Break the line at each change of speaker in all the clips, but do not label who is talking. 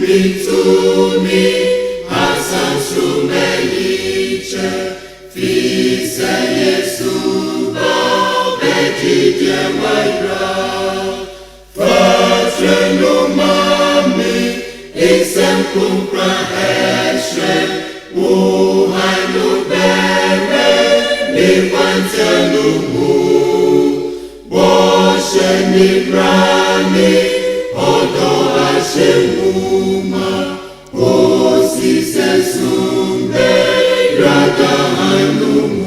Tumi Hasan Sumelice Fise Yesu Beti Diamaira Fatre no mami Isem kumpra eshe Uhanu bere Ni pantelu mu Boshe ni brani Odo ashemuma Osi sesumbe Rada hanumu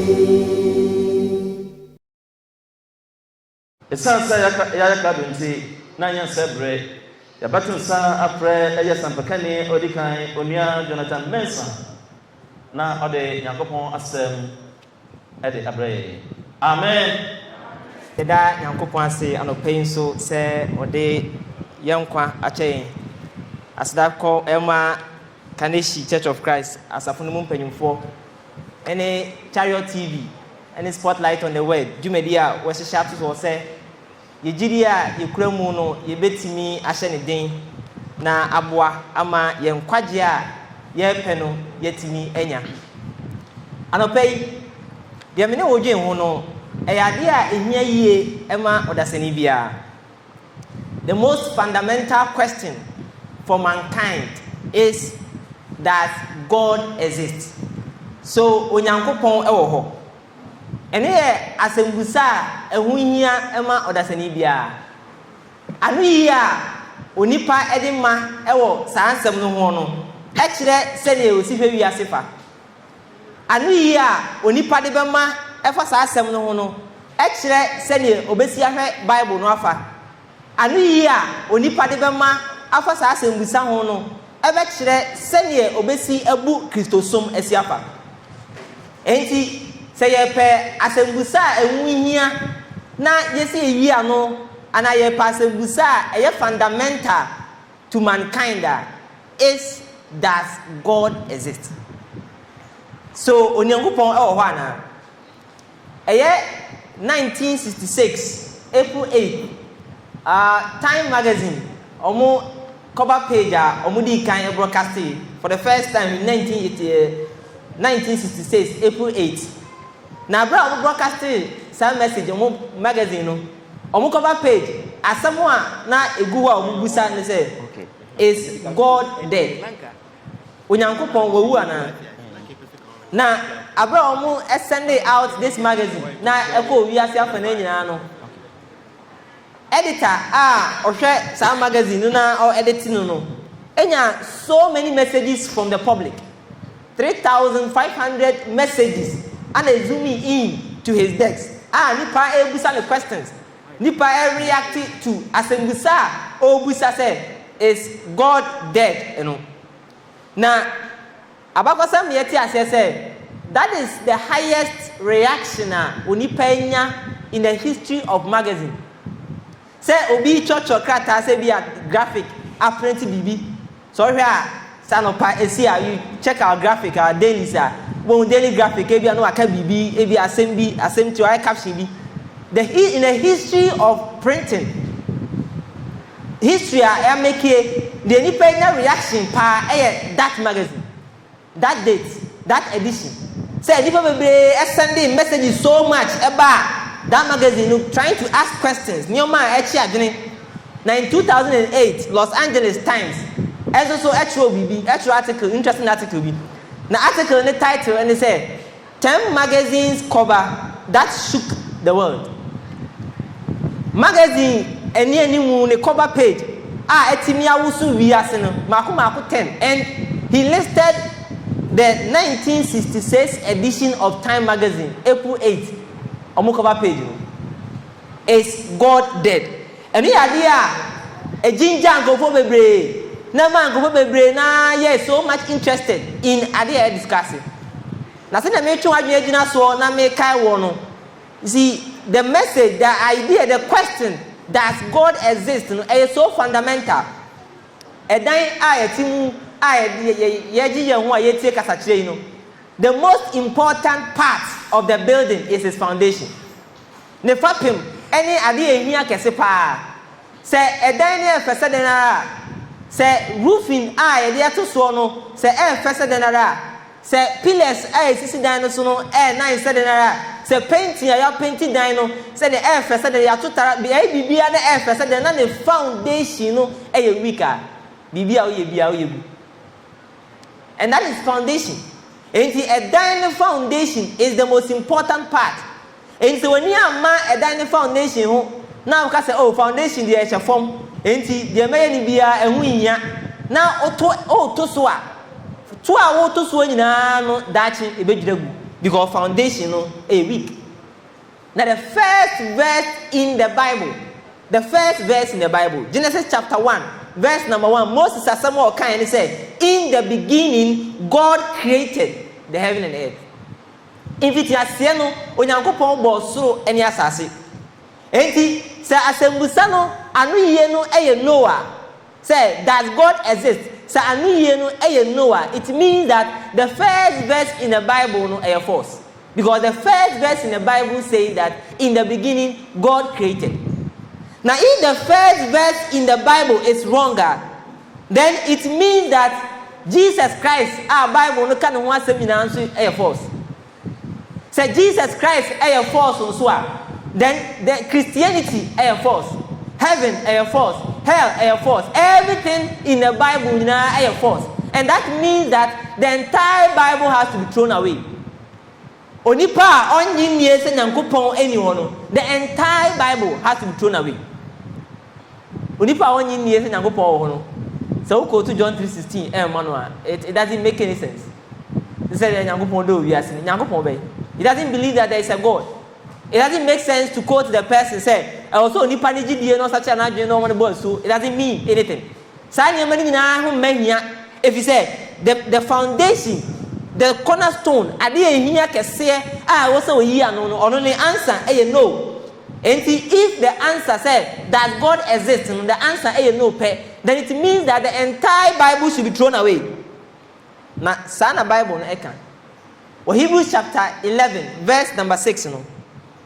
Esansa yaka binti na yansebre ya batun sa apre eye sampakani odikan onua Jonathan Mensah na ode Yakopon asem ede abre amen.
Eda Yakopon ase anopen so se ode yankwa ache asda ko ema Kaneshie Church of Christ asafunu mpanyimfo ene Chariot TV and Spotlight on the word jumedia we share to say yegiria yekramu no yebetimi ahye ne den na aboa ama yenkwagye a yepe no yetimi enya anopai de mene wodwen ho no eyade a ehia yie ema odasani bia. The most fundamental question for mankind is that God exists. So onyankopon ewo ho ene ye asembusa ehu hia ema odasani bia anu yi a onipa edema ewo sansem no ho no e kire se ne osihwe wi asefa anu yi a onipa de bema efa sansem no ho no e kire se ne obesi ahwe Bible no afa anu yi a onipa de bema afa sasembusa ho no e be kire se ne obesi abu Kristosom asiafa enti say yepe asembusa enwuhia na yesi eyi ano ana yepe asembusa eye fundamental to mankind is that God exists. So onyankopon e wo ho ana eye 1966 April 8 Time magazine omo cover page omo di kan broadcast for the first time in 1966 April 8. Na bra broadcasting some message on magazine no omo cover page asemo a na eguwa omo busa ne say is God dead onyankopon wawu ana na abra omo send out this magazine na eko wi ase afa na nyina no editor ohwe some magazine na or editing no enya so many messages from the public 3,500 messages and zooming in to his desk. Nipa ebusa the questions. Nipa reacting to asembusa obusa say is God dead, you know. Now abakosam yeti say that is the highest reaction onipanya in the history of magazine. Say obi church or krata say be a graphic apprenti bibi. So here sanopa esia you check our graphic our daily sir. Bon daily graphic ebi anu aka bibi ebi asem to I caption bi in the history of printing history make the nipa reaction pa that magazine that date that edition say nipa be sending messages so much about that magazine trying to ask questions nioma echi adwene na in 2008 Los Angeles Times also actual article interesting article bi. The article in the title and they say 10 magazines cover that shook the world. Magazine any mu the cover page etimia wusu wi ase no mako 10 and he listed the 1966 edition of Time magazine April 8 omo cover page no is God dead. And he idea a jinja go for bebre na man go bebre na yes so much interested in idea discussing na say na me twa adwen agina so na me kai wo no see the message the idea the question that God exists no is so fundamental edan ayetimu yeji ye ho ayetie kasakire no the most important part of the building is its foundation ne fapem any idea ehia kese pa say edan ne efese den Say roofing yɛde ato so no say first denara say pillars sisi dan no so no nine said denara say painting ya painting dan no say the first den ya to tara bibia na first den na the foundation no weaker bibia o ye and that is foundation. And a dining foundation is the most important part. And so when you are a dining foundation, now you can say, oh, foundation the extra form. And the may be a winya. Now, to swa. 2 hours to swing no dachi because foundation a week. Now the first verse in the Bible, Genesis chapter 1, verse number 1, Moses as some more kind of said, in the beginning God created the heaven and earth. If it is sieno onyankopon bo soro eni asase. Enti say asembusano anu ye no Noah. Say does God exist? Say anu ye no Noah. It means that the first verse in the Bible no false. Because the first verse in the Bible says that in the beginning God created. Now if the first verse in the Bible is wronger, then it means that Jesus Christ, our Bible no can one seminar answer false. Say Jesus Christ false on so. Then the Christianity false. Heaven false. Hell false. Everything in the Bible now false. And that means that the entire Bible has to be thrown away. Onipa only years and anyone. The entire Bible has to be thrown away. Onipa only years and so go to John 3:16. It doesn't make any sense. It doesn't believe that there is a God. It doesn't make sense to quote the person say also onipa ni gidie no such an adwene no one so it doesn't mean anything. If you say the foundation, the cornerstone, ade ehia kese wo say oyi ano no only answer no. And if the answer says that God exists, and the answer no, then it means that the entire Bible should be thrown away. Now, sana Bible no ekan. Well, Hebrews chapter 11, verse number 6,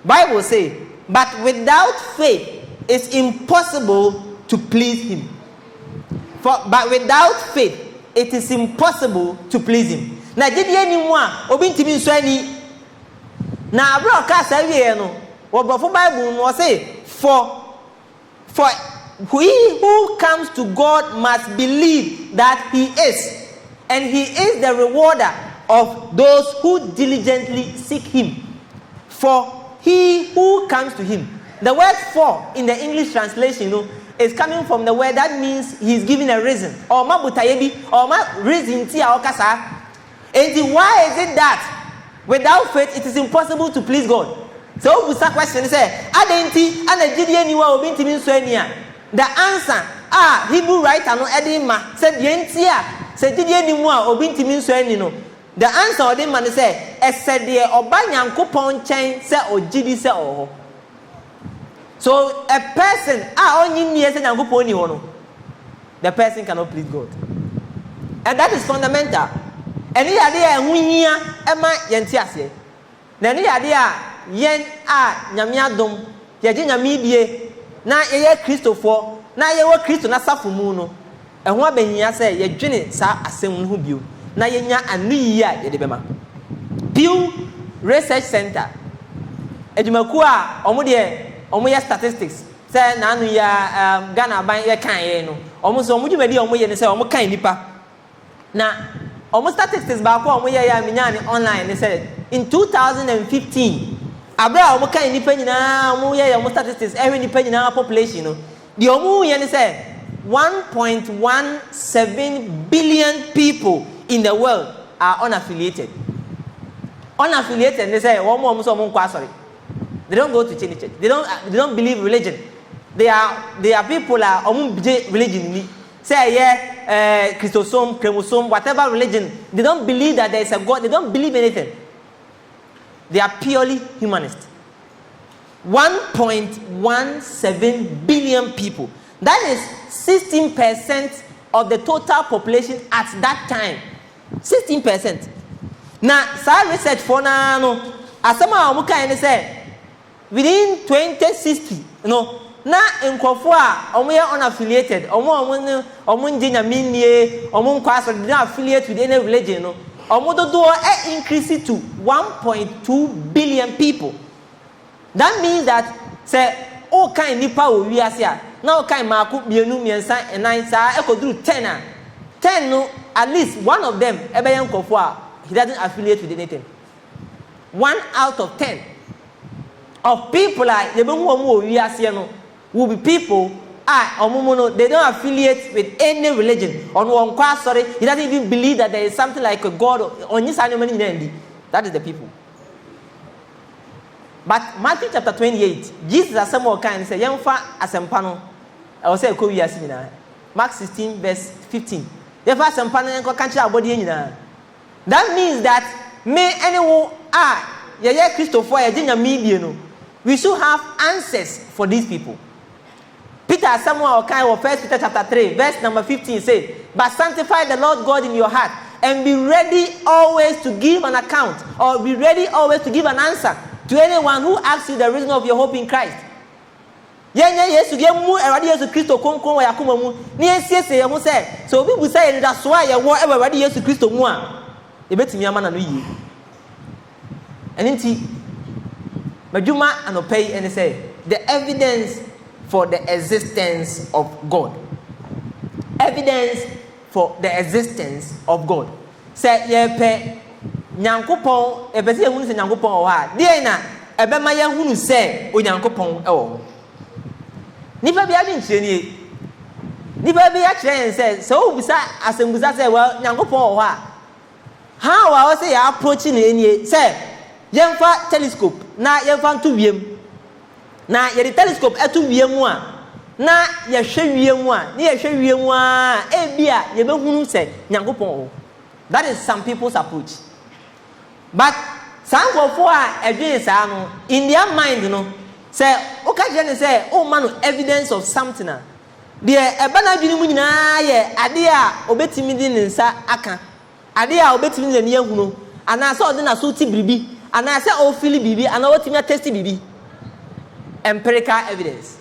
Bible say, but without faith it's impossible to please him. But without faith it is impossible to please him. Na jidi enimu a obi ntimi nso ani. Na abro ka sa wie no. Wobofo Bible no say for he who comes to God must believe that he is, and he is the rewarder of those who diligently seek him. For he who comes to him. The word for in the English translation is coming from the word that means he's giving a reason. Or ma butayebi or ma reason ti okasa. And why is it that without faith it is impossible to please God? So we start question say, adenti anagidi eniwa obi ntimi nso ania. The answer Hebrew writer no edima said yenti said gidi enimu a obi ntimi nso ani no. The answer odima say said de oba nyankopon chen say ogidi say oho. So a person only near say nyankopon ni ho no, the person cannot please God. And that is fundamental. And he ade ehun hia ema yenti ase. Na ni ade yen nyame adom ye je nyame die na ye Kristofo na ye wo Kristo na safomu no ehun abahia say ye dwene sa asem no bio na ye nya anu yi a ye de bema Pew Research Center edumaku a omo ye statistics say na anu ya Ghana ban ye kan ye no omo so omo dwumadi omo ye ne say omo kan nipa na omo statistics ba ko omo ye ya minya ni online ne say in 2015 abra omo kan nipa nyina omo ye omo statistics every nipa nyina population no the omo ye ne say 1.17 billion people in the world are unaffiliated. Unaffiliated, they say omo so omo kwa sorry. They don't go to church. They don't believe religion. They are people omo religion ni. Say Christosome, chromosome, whatever religion, they don't believe that there is a God. They don't believe anything. They are purely humanist. 1.17 billion people. That is 16% of the total population at that time. 16%. Now, some research for now, as some of them say, within 2060, na nkofo a omo ye unaffiliated omo njinya minie omo nkwa so dey affiliate with any religion no omo dodo increase to 1.2 billion people. That means that say all kind nipa o wiase a na all kind maako bienu miensa enan sa ekoduru 10 no at least one of them ebe yan nkofo a he doesn't affiliate with anything. 1 out of 10 of people like they will be people they don't affiliate with any religion. Sorry, he doesn't even believe that there is something like a God. That is the people. But Matthew chapter 28, Jesus as some more kind say, "Yemfa asempano." I will say, Mark 16 verse 15. Yemfa asempano yanko kanchi abodi nyina. That means that may anyone Christopher no. We should have answers for these people. Peter Samuel Okai of 1 Peter chapter 3 verse number 15 says, "But sanctify the Lord God in your heart and be ready always to give an account or be ready always to give an answer to anyone who asks you the reason of your hope in Christ." Yesu gemu Erade Yesu Kristo konkon wa yakoma mu ni esiesie ye ho se so obi bu say nda so a ye wo Erade Yesu Kristo mu a ebetimi ama na no yi. And Majuma and Opay and say the evidence for the existence of God. Evidence for the existence of God. Say ye pe Nyankopon ebese ehunu se Nyankopon o ha. Die na ebema ye hunu se o Nyankopon e wo. Nipa bia bi nkyere nie. Nipa bia kyerɛ say so obisa asembusa say well Nyankopon o ha. How I say ya approaching enie say yemfa telescope na yemfa nto wiem na ye the telescope eto wiem a na ye hwɛ wiem a na ye hwɛ wiem a ebia ye behunu sɛ Nyankopɔn. That is some people's approach. But some go a edwin saa no in their mind no sɛ o ka je ne sɛ o ma no evidence of something a de eba na adwini mu nyinaa ye ade a obetimi di ne nsa aka ade a obetimi ne ne ahunu ana sɛ ɔde na so ti biribi ana sɛ o feel biribi ana o timi test biribi. Empirical evidence.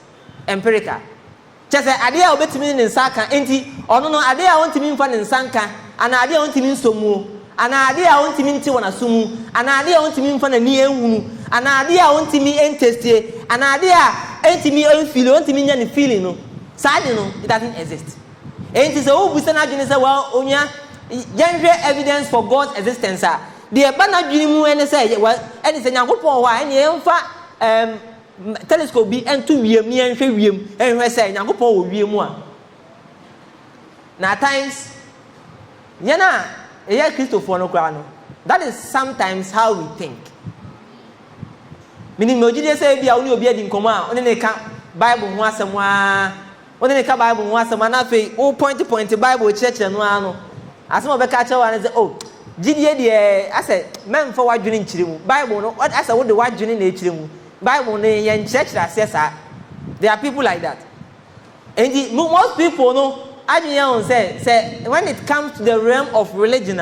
Empirical. Just say ade a obetimi ne nsa aka enti ɔno no ade a ontimi mfa ne nsa nka ana ade a ontimi nsomu ana ade a ontimi nti wona sumu ana ade a ontimi mfa na ni ehunu ana ade a ontimi entestie ana ade a entimi enfeel ontimi nya ne feeling no sade no it doesn't exist. Enti so obu se na dwene se wa onya general evidence for God's existence a de eba na dwene mu ene se ene se Nyankopon wa ene emfa telescope bi ento wiem ni enhwe wiem enhwe se Nyankopon wo wiem a na times yana eya Christopher no kwa no. That is sometimes how we think. Meaning mojide say bia oni obi adi nkomo a oni ne ka Bible ho asem a oni ne ka Bible ho asem na fe o point Bible church no ano asem obeka che wa ne say oh gidie de ase memfa wadwene nkyire mu Bible no what ase wo de wadwene na ekyire mu Bible no yen church asesa. There are people like that. And most people no say when it comes to the realm of religion,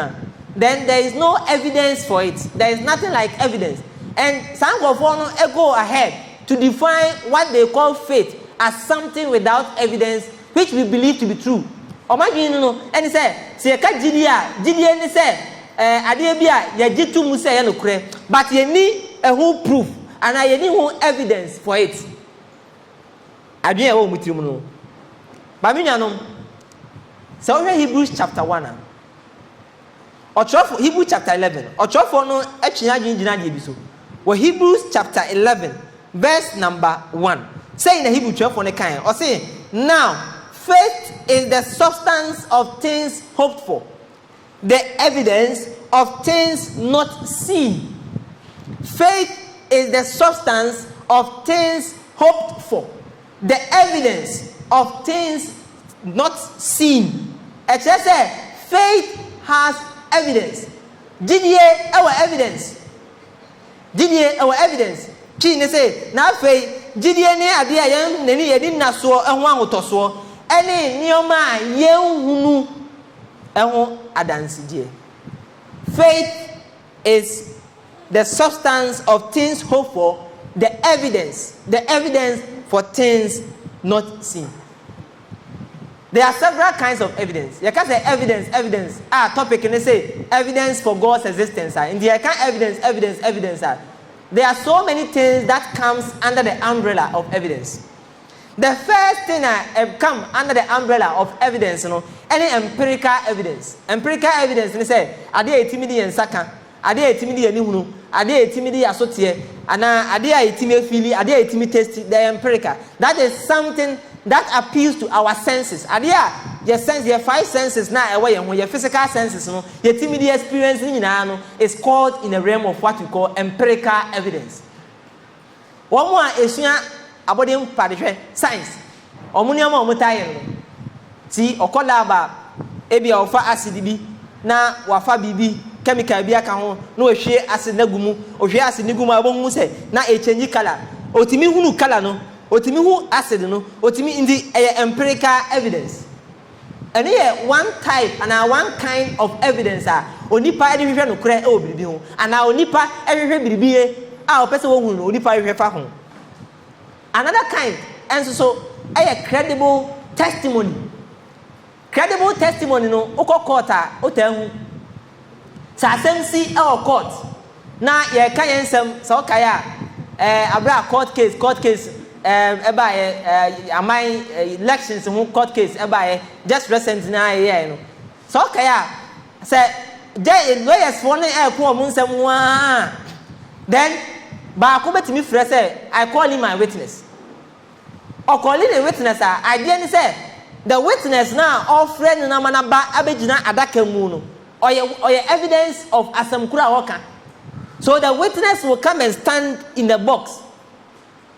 then there is no evidence for it. There is nothing like evidence. And some of us go ahead to define what they call faith as something without evidence, which we believe to be true. Imagine and he say ka Gideon ni say ade bia ye gitu mu say no kure, but ye need a whole proof and I need whole evidence for it. Ade e wo mutirim no. Ba me nuanom so Hebrews chapter 1 or Hebrews chapter 11 or no atwea gina de bi so. Hebrews chapter 11 verse number 1 say in the Hebrew 12 ne kan or say now faith is the substance of things hoped for, the evidence of things not seen. Faith is the substance of things hoped for, the evidence of things not seen. It says faith has evidence. Didie our evidence. Didie our evidence. Chi ne say na faith didie ne ade a yen nani yedi naso ehwo ahotoso ene nioma yenhunu ehwo adansidie. Faith is the substance of things hoped for, the evidence for things not seen. There are several kinds of evidence. You can say evidence. Topic and they say evidence for God's existence. In the account evidence. There are so many things that comes under the umbrella of evidence. The first thing that come under the umbrella of evidence, any empirical evidence. Empirical evidence, they say, are they a timid and saka? Are they a timid and nihunu? Are they a timid asotie? And are they a timid feeling? Are they a timid test? They are empirical. That is something that appeals to our senses. Are there your sense, your five senses now away, and when your physical senses, your timid experience is called in the realm of what we call empirical evidence. One more is about the science. Omunium omutayen. See, okolaba ebi ofa acid bi na wafa bibi chemical bi aka ho na ohwe acid nagumu ohwe acid nigumu abonhu se na e change color otimi hunu color no otimi hu acid no otimi indi empirical evidence. And here one type and one kind of evidence onipa edi hwehwe no kure e obibi ho ana onipa ehwehwe biribi a opese wo hu no onipa hwehwe fa ho. Another kind, and so a credible testimony. Credible testimony no oko court otahu. Sa assemsi e court. Na ye kan yensem so kaya abra court case eba amai elections ho court case eba just recent na ye no. So kaya say lawyers for na e ko mo nsem wa. Then ba ko betimi frɛ sɛ I call him my witness. Or calling a witness, I didn't say the witness now all friend na manaba abejina adaka mu or your evidence of asamkura waka. So the witness will come and stand in the box.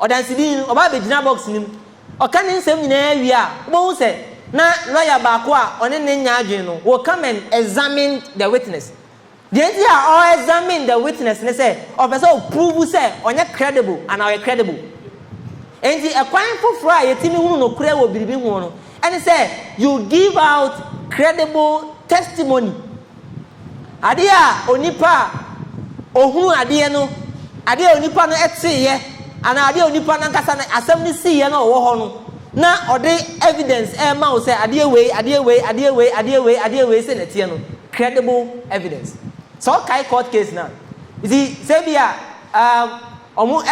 Or dan sidin oba abejina box nim. Or kan nsem nyina wi a bo say na lawyer ba ko a one ne nya adwen no will come and examine the witness. The idea all examine the witness and say or person prove say onye credible and are credible. And the acquaintance for yetimi hunu no kure wo biribi hu no and say you give out credible testimony. Adia onipa ohun ade no ade onipa no etiye ana ade onipa na nkasa na asem ni siye na owo ho no na ode evidence e ma wo say ade we say netie no credible evidence. So kai court case now. You see say bia omo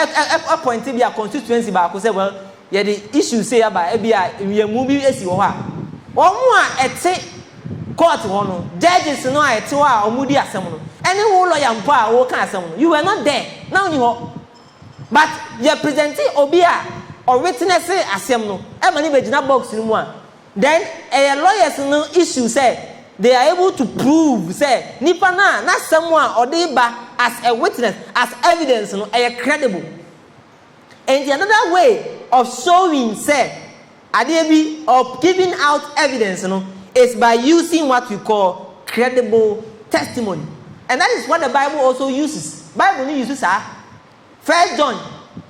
appoint bi a constituency ba ko say well ye the issue say about e bia wiemu bi esi wo ha omo a ete court ho no judges no a ete wa omo di asem no any wo lawyer mpo a wo kan asem no you were not there now ni ho but you presenting obi a or witness asem no e ma ni be gina box ni mu a then lawyers no issue say they are able to prove say nipa na someone or they ba as a witness as evidence no credible. And another way of showing say adebi of giving out evidence no is by using what we call credible testimony. And that is what the Bible also uses. Bible uses 1 John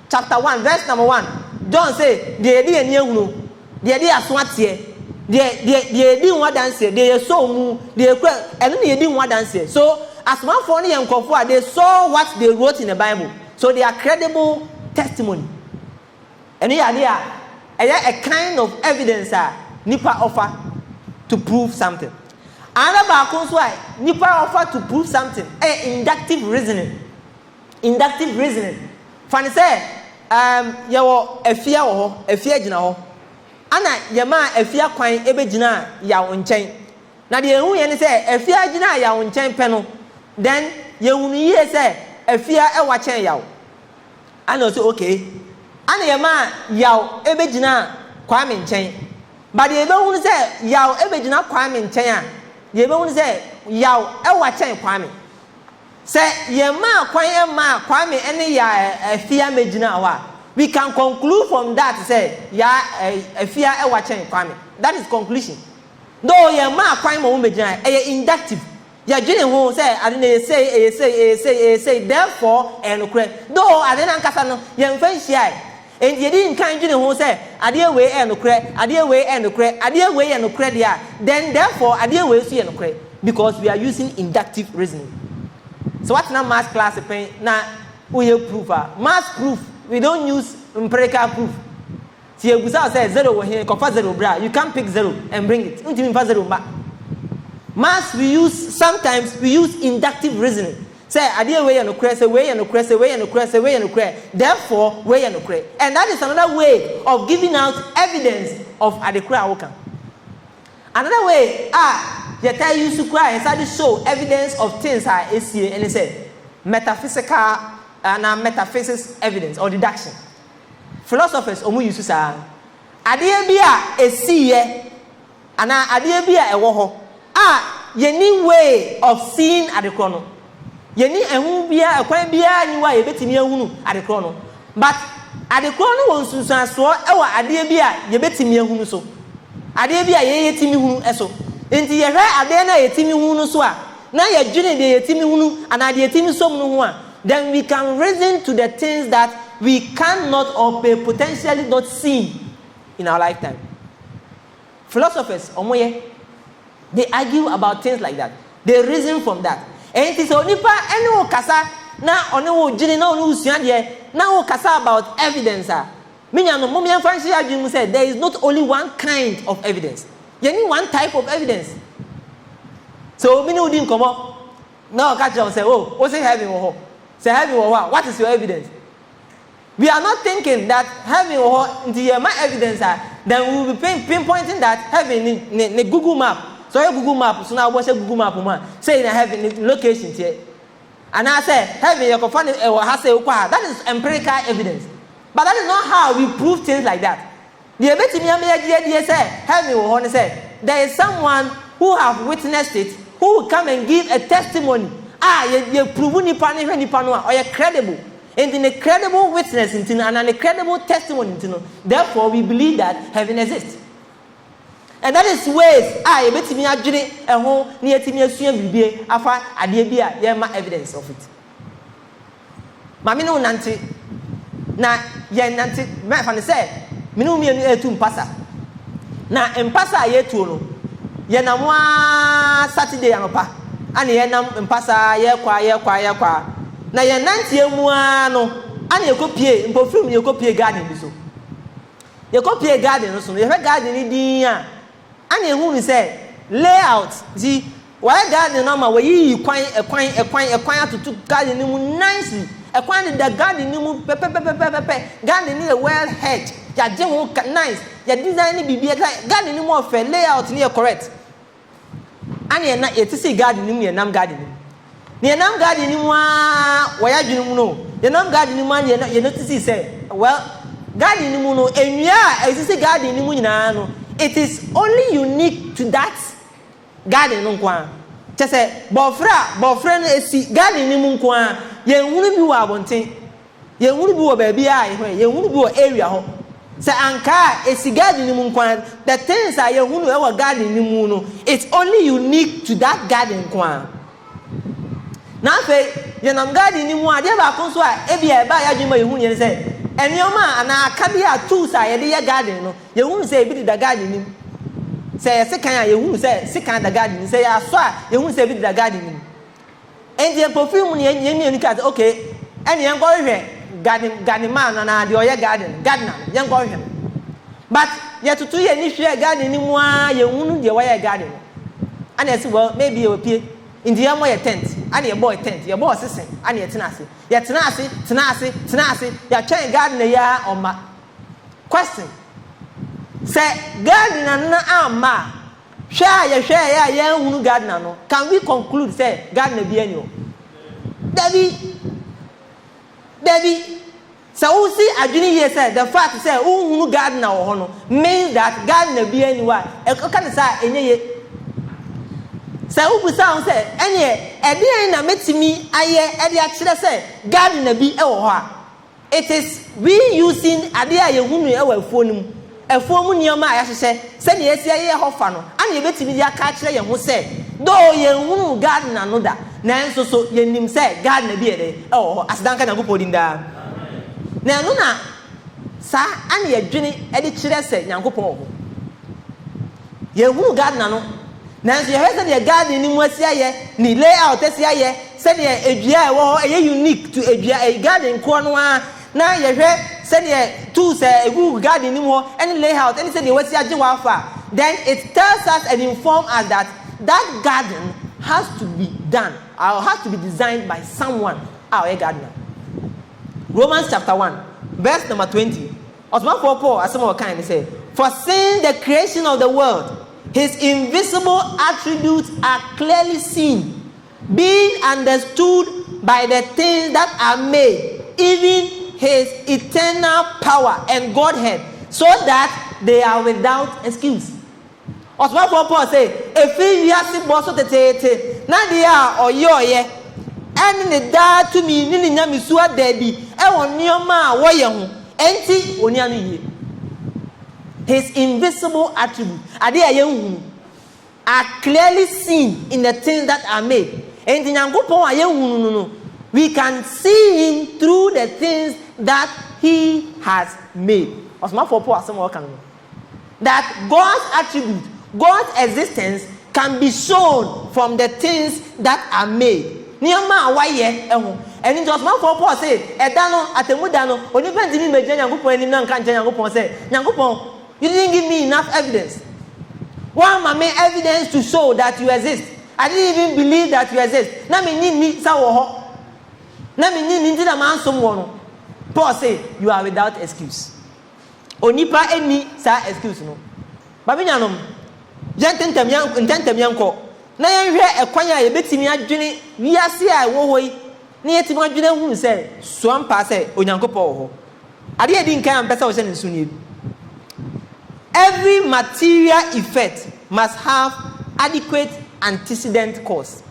chapter 1 verse number 1. John say they dey enhunu they dey aswatie they didn't want dance. They saw mu. They and they didn't want dance. So as one for them confirm, they saw what they wrote in the Bible. So they are credible testimony. And here a kind of evidence nipa offer to prove something. Another background why nipa offer to prove something. Inductive reasoning. Inductive reasoning. Funny say yawo efia gina ho. Ana yema efia kwan ebegina ya wonchen na de ehu ye ne se efia gina ya wonchen pe no then ye hunu ye se efia e wa chen yawo ana say okay ana yema yawo ebegina kwa me nchen ba de ebe hunu se yawo ebegina kwa me nchen a de ebe hunu se yawo e wa chen kwa me se yema kwan e ma kwa me ene ya efia megina ho we can conclude from that say fear e wa chen kwame. That is conclusion. Though ye ma kwan mo megina inductive. Ya gene ho say ade na say therefore enokre. Though ade na nkasa no ye mfa hia and ye din kan gene ho say ade we enokre, ade we enokre dia. Then therefore ade we so enokre because we are using inductive reasoning. So what na math class pen na we proof math proof. We don't use empirical proof. Ti ebusa say 0 wo here, kofa 0 bra. You can't pick 0 and bring it. Untimi fa 0 ma. Mass sometimes we use inductive reasoning. Say idea way and say way and say way and say way and therefore way and and that is another way of giving out evidence of adequate outcome. Another way you tell you to cry and start to show evidence of things I see and it said metaphysical and metaphysics evidence or deduction. Philosophers omu use say idea bia e see ye and idea bia e wo ho yeni way of seeing adequate no. Yeni ehu bia ekwan bia ni wa yebetimi ehunu adekro no but adekro no won sunsan so e wa ade bia yebetimi ehunu so ade bia yeyetimi hunu eso enti ye hwe ade na yetimi hunu so a na ye dwene de yetimi hunu ana ade yetimi som no ho a then we can reason to the things that we cannot or potentially not see in our lifetime. Philosophers omoye they argue about things like that. They reason from that. And it is only any kasa na oni wo jini na oni usua de na wo kasa about evidence Minya no mo me fancy adwin say there is not only one kind of evidence. You need one type of evidence. So many would come up now catch on say what's heaven or say heaven or what is your evidence? We are not thinking that heaven or the my evidence then we will be pinpointing that heaven in Google map. So your Google map, so now what's your Google map man? Say in heaven location here. And I say heaven you can find it or has that is empirical evidence. But that is not how we prove things like that. The idea say heaven or say there is someone who have witnessed it who will come and give a testimony. You prove nipa or you're credible. And in a credible witness and a credible testimony. Therefore we believe that heaven exists. And that is ways you bet me adwene ehho na yetimi asua bibie afa ade bia ye ma evidence of it. Ma me no nante na ye nante me fa ne say me no mienu etu mpasa. Na mpasa ye tu no ye na mo Saturday anopa ana ye nam mpasa ye kwa na ye nante emu no ana ye kopie mpofrim ye kopie garden bi so. Ye kopie garden no so ye hwe garden ni din and who we say layout see why garden normal we yi kwan to garden mu nicely e kwan the garden mu pepe garden ni well hedge ya je ho nice ya design ni bibia garden mu of layout ni correct and na yet see garden mu ye nam garden ni nam garden mu wa ya dwene mu no ye nam garden mu ye no see say well garden mu no enwia e see garden mu nyina no it is only unique to that garden no kwa. Just say bofra no esi garden ni mu kwa ye hunu bi wa abonten ye hunu bi wo ba bia ye hunu bi wo area ho say anka esi garden ni mu kwa the things are ye hunu e wo garden ni mu no it's only unique to that garden kwa. Na fe ye nam garden ni mu ade ba kon so a e bia e ba ya dwuma ye hunu ye say enioma ana akabia tools a ye de ye garden no ye hunu say bi the garden ni say sekan ye hunu say sekan the garden say ya so a ye hunu say bi the garden ni and the perfume ni ye ni kat okay eni ye go hwe garden man na de oye gardener ye go hwe but ye tutu ye ni hwe garden ni mu a ye hunu de oye garden and say well maybe you pay in the more tent and your boy tent your boy assistant and your tenase ya tenase ya train gardener ya oma question say gardener na ama hwe ya hunu gardener no can we conclude say gardener bi ani o David so we see adwini here say the fact say hunu gardener ho no means that gardener bi ani wa e kan say enye say ubu sound say enye ede na metimi aye ede a kire say garden bi e wo ho a it is we using ade a ye hunu e wa afuo mu nioma a ya hye se ne esi aye ho fa no ana ye betimi dia ka kire ye ho say do ye hunu garden no da na enso so ye nim say garden bi ede e wo ho asdanka na gopodin da na no na sa ana ye dwene ede kire say nyankopon ho ye hunu garden no nanso ye hesa de garden ni mu asiaye ni layout asiaye se de edua e wo ho e unique to edua e garden ko no a na ye hwe said the tools a good garden anymore, any layout, any said the what's your then it tells us and informs us that garden has to be done or has to be designed by someone, our gardener. Romans chapter 1, verse number 20. Osman for Paul, as some of kind, say, for since the creation of the world, his invisible attributes are clearly seen, being understood by the things that are made, even his eternal power and Godhead, so that they are without excuse. Osman for Paul say, if you have to boss te Nadia or yoye, and the da to me, Nini Namisua Debbie, and on Nioma, Wayam, Enti Onyami. His invisible attributes are clearly seen in the things that are made. And in we can see him through the things that he has made. That God's attribute, God's existence can be shown from the things that are made. And it was not for Paul say, Edano, Atemudano, or even the image and say, you didn't give me enough evidence. One my main evidence to show that you exist. I didn't even believe that you exist. Now me need sawo. Now me need the man someone. Paul say you are without excuse. Onipa any sa excuse no. Babi nyanom. Jententem yanko. Na yenhwe ekwanya ye betimi adwene wiase a wo hoyi. Na yetimi adwene hu se so ampa se onyankopɔ ho. Ade edi nkan ampesa wo se ne suni. Every material effect must have adequate antecedent cause.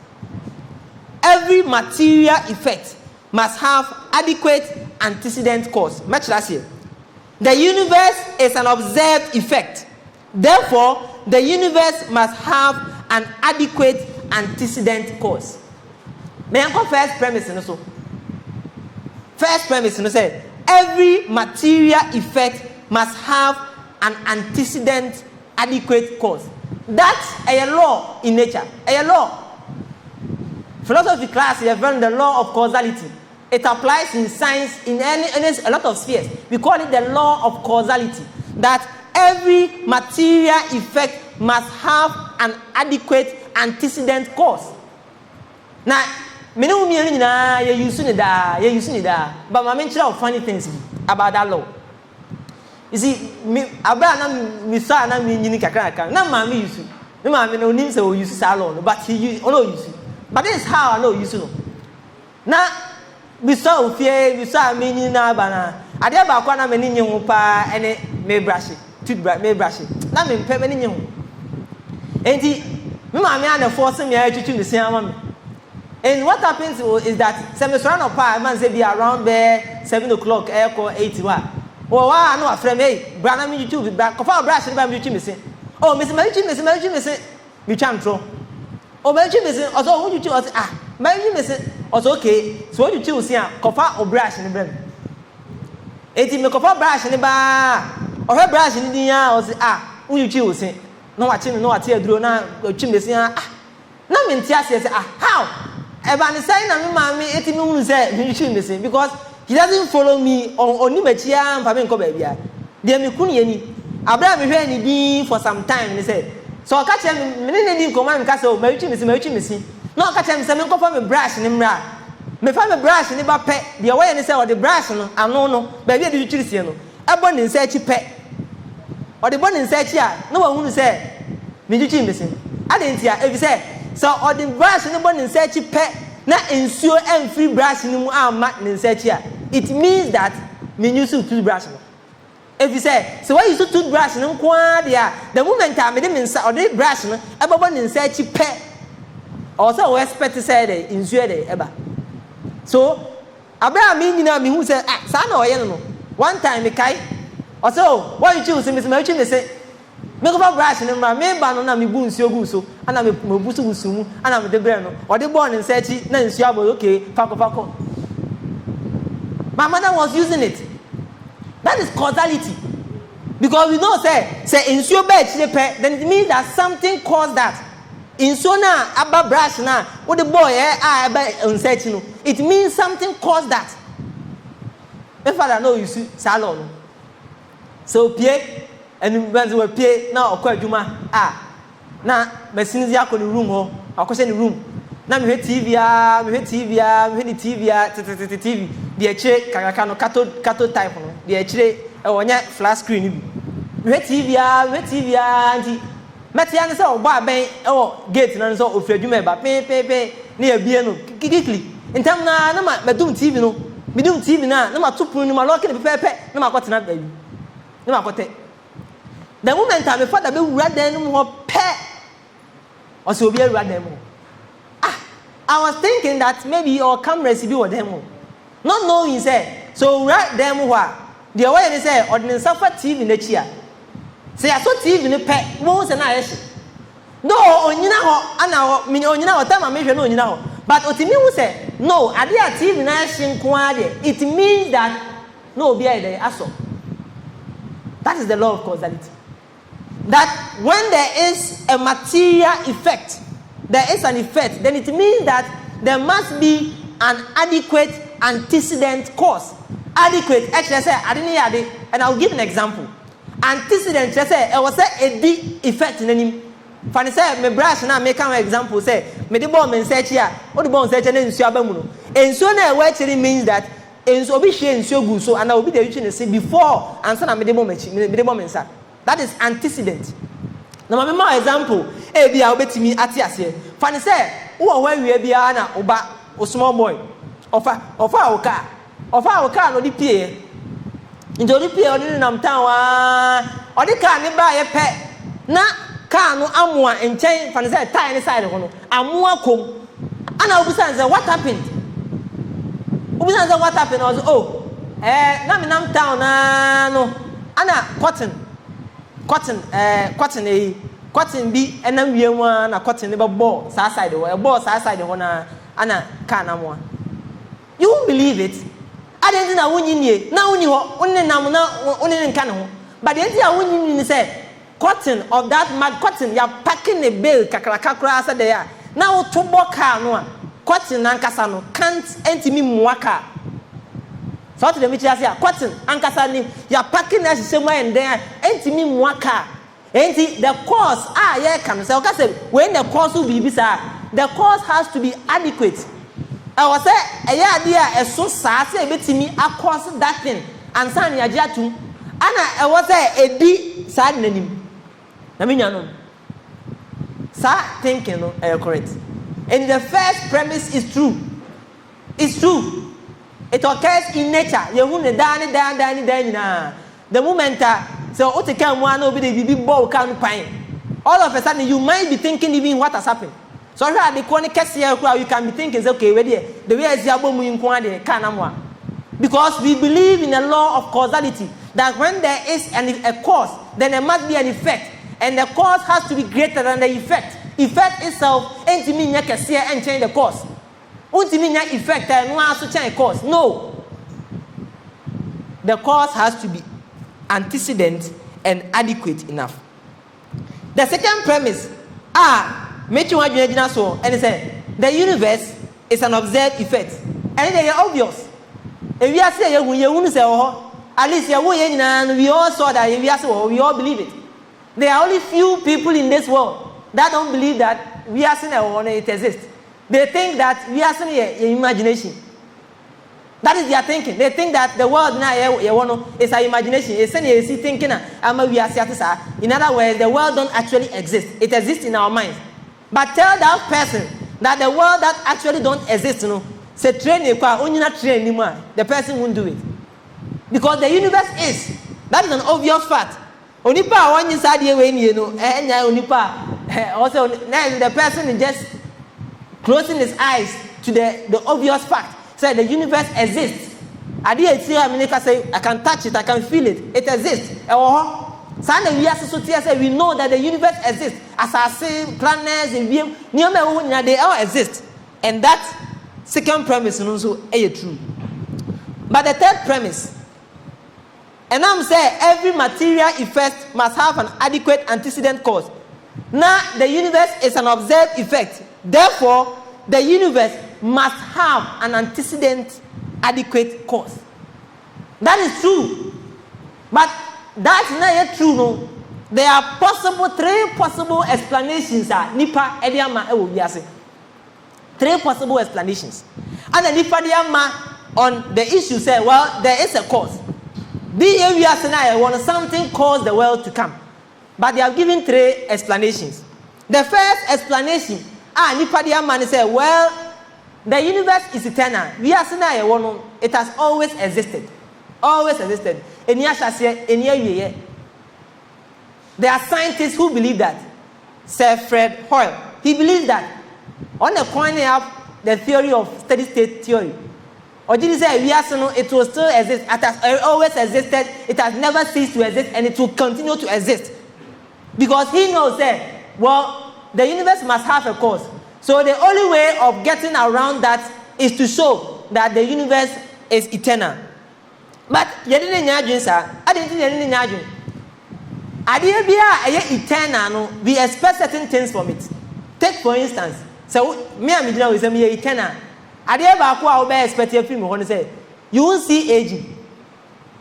Every material effect must have adequate antecedent cause. Much last year. The universe is an observed effect. Therefore, the universe must have an adequate antecedent cause. May I go first premise also? First premise say every material effect must have an antecedent adequate cause. That's a law in nature. A law. Philosophy class, you have learned the law of causality. It applies in science in a lot of spheres. We call it the law of causality. That every material effect must have an adequate antecedent cause. Now, you using it, but my mention funny things about that law. You see, me saw na me nyini kakra na ma me use. Me ma me no nim say o use salon, but he use. But this is how I know use no. Na me saw ofie, me saw me nyini na ba na. Ade ba kwa na me ni nyi pa ene me brush, toothbrush, me brush. Na me mpe me ni nyi. Enti me ma me ana force me a twitwi me sin ama me. And what happens is that se me surround pa man say be around there 7 o'clock, 8 wa. Oh, I know a friend, hey, Branham YouTube, Kofa Brash, and I'm YouTube missing. Oh, Miss Marichin missing, you can't throw. Oh, Marichin missing, also, who you choose? Ah, Marichin missing, also okay. So, what you choose here, Kofa or Brash and the Brim. 18 Kofa Brash and the bar, or her Brash in the year, or say, ah, who you choose? No, I tell no, I tell you, now, Chim missing, ah, no, mean, Tias, ah, how? Evan saying, I'm mammy, 18 moons, you missing, because he doesn't follow me on Nimachia and Pamenko baby. Dear Mikuni, Abraham heard me for some time, he said. So I catch him, many command castle, Marichin missing. No, catch him, some from a brush in him. Me find a brush in the pet, the awareness of the brush, and no, baby, you choose you. A bond in search pet. Or the bond in search here, no one will say, Mijichin missing. I didn't hear if you say, so or the brush in the bond in search pet. Na ensure and free brush in the arm in search here. It means that me use toothbrush. If you say, so why you use toothbrush in the moment I made them inside or they brush, everyone in search pet. Also, we expect to say they ensure they ever. So, Abraham meaning me who said, ah, son or yellow. One time, a kite. Also, why you choose Miss Merchant? They say, make up a brush in my main banana, me boons your guso, and I'm a busu, and I'm the brano, or the born and said, Nancy, okay, Fako. My mother was using it. That is causality. Because we know, say, in your bed, then it means that something caused that. In so now, abba brush now, what the boy, it means something caused that. My father no use salon. So pie and when we pie now okwa adwuma na machine ya ko ni room ho akose ni room na me TV TV de akire kakaka no kato type no de akire e wonya flat screen ni bi me TV anti metia ne se obo aben e wo gate na so ofri adwuma ba pe na ebie no kikikli entam na ma dum TV no me dum TV na ma tupun ni ma lock ni pepe na ma kwotena ba bi na ma kwote the moment my father be wura den ho pe o se obi wura den mo I was thinking that maybe our cameras be with them, not knowing say so right them who the way they say or the suffer TV in the chair. Say I saw TV in the pet most and I no on you know and now me on you know time I measure no you know but what me will say no I did TV nation quade it means that no be there aso. That is the law of causality. That when there is a material effect, there is an effect, then it means that there must be an adequate antecedent cause. Adequate, actually I say I didn't hear it, and I'll give an example. Antecedent, I say it was a deep effect in any. Funny say me brush now make an example say me the bomb and search here, or the bomb search and then suabamuno. And so now actually means that and so be share and so good so and I will be the reaching say before and so na me the bomb and say that is antecedent. Now my more example, e bia obetimi ate ase. Fani say, wo wa wie bia na oba o small boy. Ofa oka no di pie. Njo di pie oni nam tan wa. Odi ka ni ba ye pe. Na ka no amoa enchen fani say tie ni side ho no. Amoa kom. Ana obusan say what happened? Obusan say what happened? I was na me nam town na no. Ana cotton bi enam wienwa na cotton be ball sa side ho ball sa side ho na ana ka na mo you won't believe it I didn't na wonyi nie na woni ho wonni nam na wonni nka ne ho but the thing I wonyi ni say cotton of that mad cotton ya packing a bale kakrakakra asa there na wo to bo car no a cotton ankasa no can't entimi muaka. So to the media say cotton ankasa ni ya packing na sisemu and there entimi muaka. Enti the cause ye can say okay say when the cause will be bisa the cause has to be adequate. I was say idea so sa say betimi cause that thing and san ya jatu ana was say edi sad nanim na me nyano sa thinking no correct. And the first premise is true. It's true. It occurs in nature. Yehu ne dan na. The moment so what can one be the big ball can pine. All of a sudden you might be thinking even what has happened. So the chronic here you can be thinking okay where the way is yabomu in kwade kanamwa. Because we believe in a law of causality that when there is a cause then there must be an effect and the cause has to be greater than the effect. Effect itself ain't mean you can see and change the cause. Won't mean effect and one has to change cause. No. The cause has to be antecedent and adequate enough. The second premise, make you want so and say the universe is an observed effect. And they are obvious. If we are saying you say at least we all saw that we all believe it. There are only few people in this world that don't believe that we are seeing it exists. They think that we are seeing an imagination. That is their thinking. They think that the world now is an imagination. It's thinking we are. In other words, the world don't actually exist. It exists in our minds. But tell that person that the world that actually don't exist, say train only not train anymore. The person won't do it. Because the universe is. That is an obvious fact. Onipa one inside here when also the person is just closing his eyes to the obvious fact. Say the universe exists. I can touch it, I can feel it. It exists. We know that the universe exists. As I say, planets, they all exist. And that second premise is also true. But the third premise, and I'm saying every material effect must have an adequate antecedent cause. Now the universe is an observed effect. Therefore, the universe must have an antecedent adequate cause.
That is true. But that's not yet true, no. There are three possible explanations. Nipa ediama ewo. 3 possible explanations. And the nipa ediama on the issue say, well, there is a cause. Something caused the world to come. But they have given 3 explanations. The first explanation, nipa ediama say, well, the universe is eternal. It has always existed. Always existed. There are scientists who believe that. Sir Fred Hoyle, he believes that. On the coin up the theory of steady state theory. Or did he say it will still exist? It has always existed. It has never ceased to exist, and it will continue to exist. Because he knows that, well, the universe must have a cause. So the only way of getting around that is to show that the universe is eternal. But you didn't imagine, sir. I didn't imagine. Idea be eternal. We expect certain things from it. Take for instance, so me and Midna will say me eternal. Idea about what I expect your film when say you won't see aging,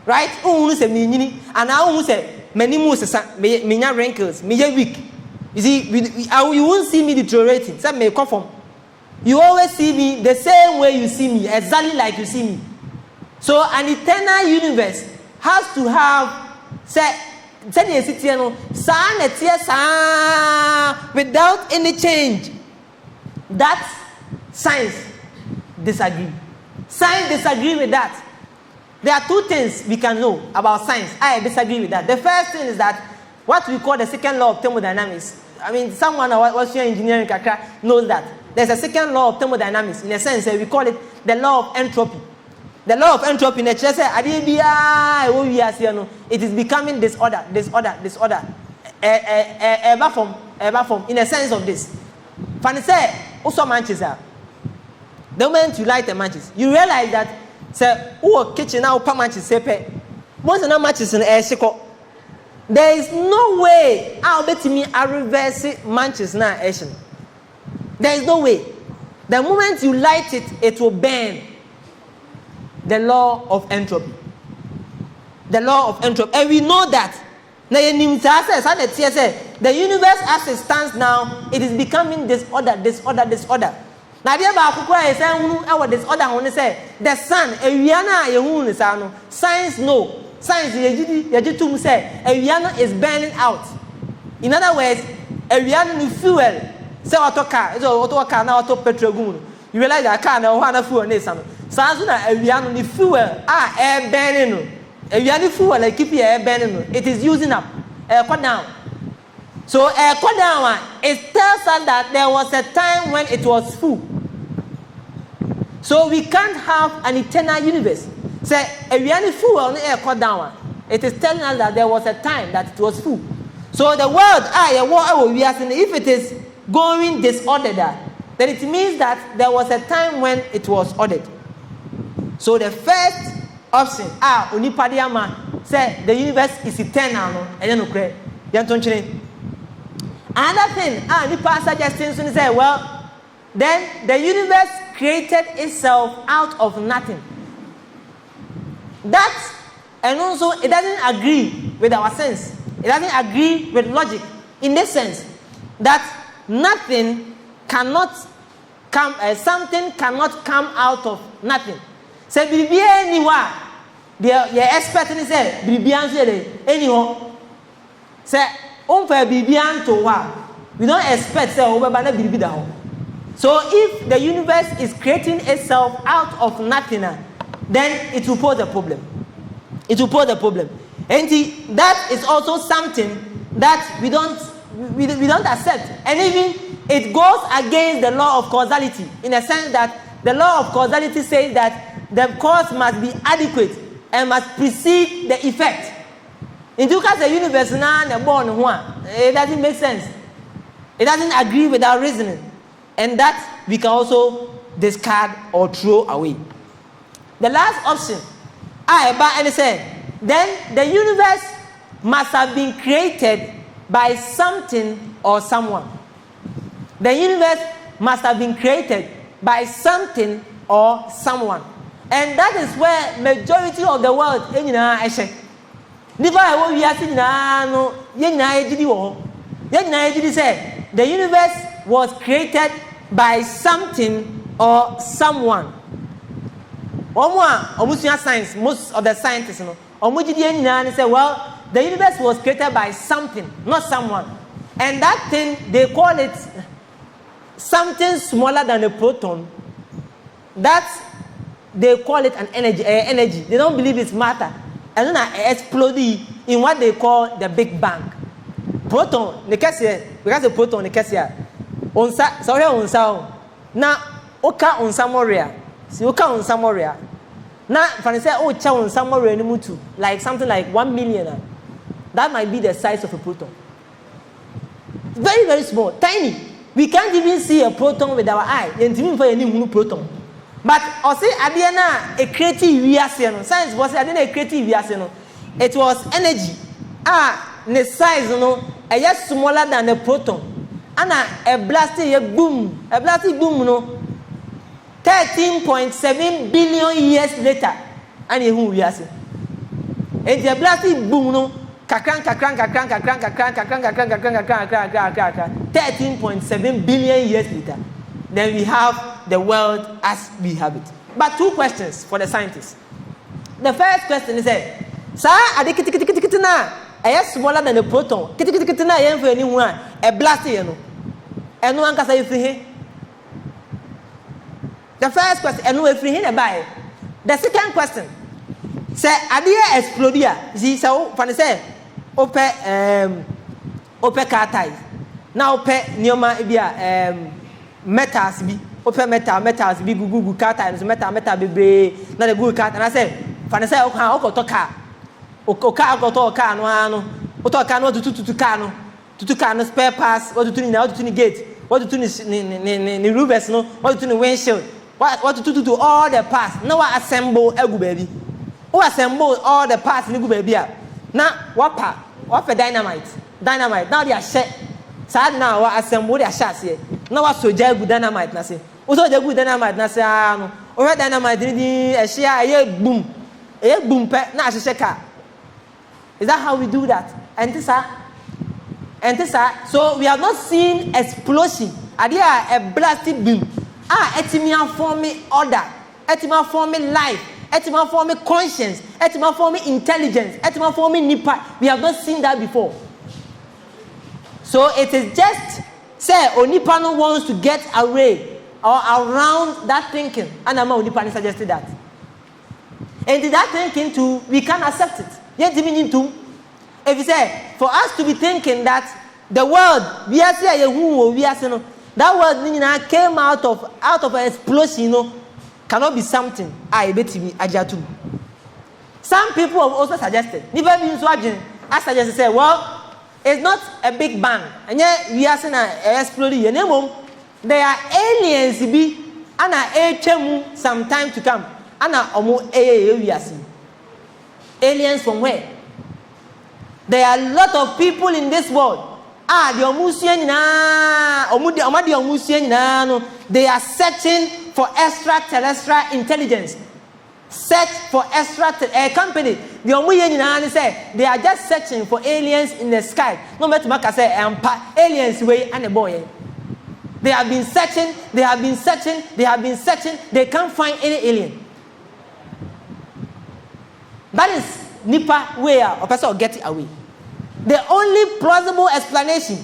right? Oh, say me, and I won't say many moves, me wrinkles, me weak. You see, you won't see me deteriorating. Some may come from. You always see me the same way you see me, exactly like you see me. So an eternal universe has to have without any change. That science disagree. Science disagree with that. There are 2 things we can know about science. I disagree with that. The first thing is that what we call the second law of thermodynamics. I mean, someone who was here engineering knows that. There's a second law of thermodynamics. In a sense, we call it the law of entropy. The law of entropy, it is becoming disorder. Ever from, in a sense of this. Funny say, also matches are. The moment you light the matches, you realize that, say, kitchen now, matches, sepe. Most of the matches in air, there is no way I'll bet me a reverse matches now, Asian. There is no way. The moment you light it, it will burn. The law of entropy. The law of entropy. And we know that. The universe as it stands now, it is becoming disorder. Now, the disorder, the sun, science no. Science is burning out. In other words, fuel. Say auto car now auto petrol. You realize that car now one fuel. Sounds like fuel air burning. Fuel like keep air burning. It is using up air cut down. So air cut down. It tells us that there was a time when it was full. So we can't have an eternal universe. Say fuel on air cut down. It is telling us that there was a time that it was full. So the world if it is going disordered, then it means that there was a time when it was ordered. So the first option, Unipadiama said the universe is eternal, and then okay. Another thing, Nipa suggesting say, well, then the universe created itself out of nothing. That, and also it doesn't agree with our sense. It doesn't agree with logic in this sense that nothing cannot come, something cannot come out of nothing. Say bibi anywhere, the expert in say bibi answer anyhow. Say bibi anto wa. We don't expect say obeba bibi da. So if the universe is creating itself out of nothing, then it will pose a problem. It will pose a problem. And that is also something that we don't accept. And even it goes against the law of causality in a sense that the law of causality says that the cause must be adequate and must precede the effect. In the universe now, it doesn't make sense. It doesn't agree with our reasoning. And that we can also discard or throw away. The last option, I say, then the universe must have been created by something or someone. The universe must have been created by something or someone. And that is where majority of the world enyina ehye. Nifa ewo wiase nyina no yenyina ejidi wo. Yenyina ejidi say the universe was created by something or someone. Omusua science, most of the scientists no. Omujidi yenyina ni say, well, the universe was created by something, not someone. And that thing, they call it something smaller than a proton. That they call it an energy. Energy. They don't believe it's matter. And then it exploded in what they call the Big Bang. Proton, because the proton, onsa, sorry, onsa. Na oka onsa moria. Si oka onsa moria. Na fancy say oh cha onsa moria ni mutu, like something like 1 million. That might be the size of a proton. Very, very small, tiny. We can't even see a proton with our eye. Proton. But also, a creative reaction. Science was a creative reaction. It was energy. The size, a just smaller than a proton. And a blasting boom. A blasting boom, 13.7 billion years later. And who we are saying. And the blasting boom, 13.7 billion years later, then we have the world as we have it. But two questions for the scientists. The first question is, sir, smaller than a proton. A blast, and no one can say free. The first question, and no free here by. The second question, say, idea explodia. See, so, for say, ope cartai. Now ope nioma bia metals bi. Ope metals bi gugu cartai metal bebre. Na the good cart and I say, for say oka car. Oka car no ano. Oto car no to car no. To car no spare parts. What to do now to the gate. What to do ni rubers no. What to do the windshield. What to do all the parts. Now assemble egu baby. Who assemble all the parts in egu baby. Now what for dynamite? Now they are shit. Sad now what assemble their shots here. Now what so good dynamite na say. Also the good dynamite na say no. Over dynamite ni a share a boom. A boom pe na car. Is that how we do that? And this so we have not seen explosion. Adia a blasted boom. Etimia forming order. Etimia forming life. Etimia forming conscience. Etimia forming intelligence. Etimia forming nipa. We have not seen that before. So it is just say Onipa no wants to get away or around that thinking. And Onipa suggested that. And that thinking too, we can't accept it. Yet even into if you say for us to be thinking that the world we are saying that word came out of an explosion, cannot be something. I bet me ajatu. Some people have also suggested. I suggested say, well, it's not a big bang, and yet we are saying exploding. There are aliens be and a some time to come. And we are seeing aliens from where? There are a lot of people in this world. They are searching for extraterrestrial intelligence. Search for company. They are just searching for aliens in the sky. No matter what I say, aliens way and a boy. They have been searching. They can't find any alien. That is Nipa way or person get it away. The only plausible explanation.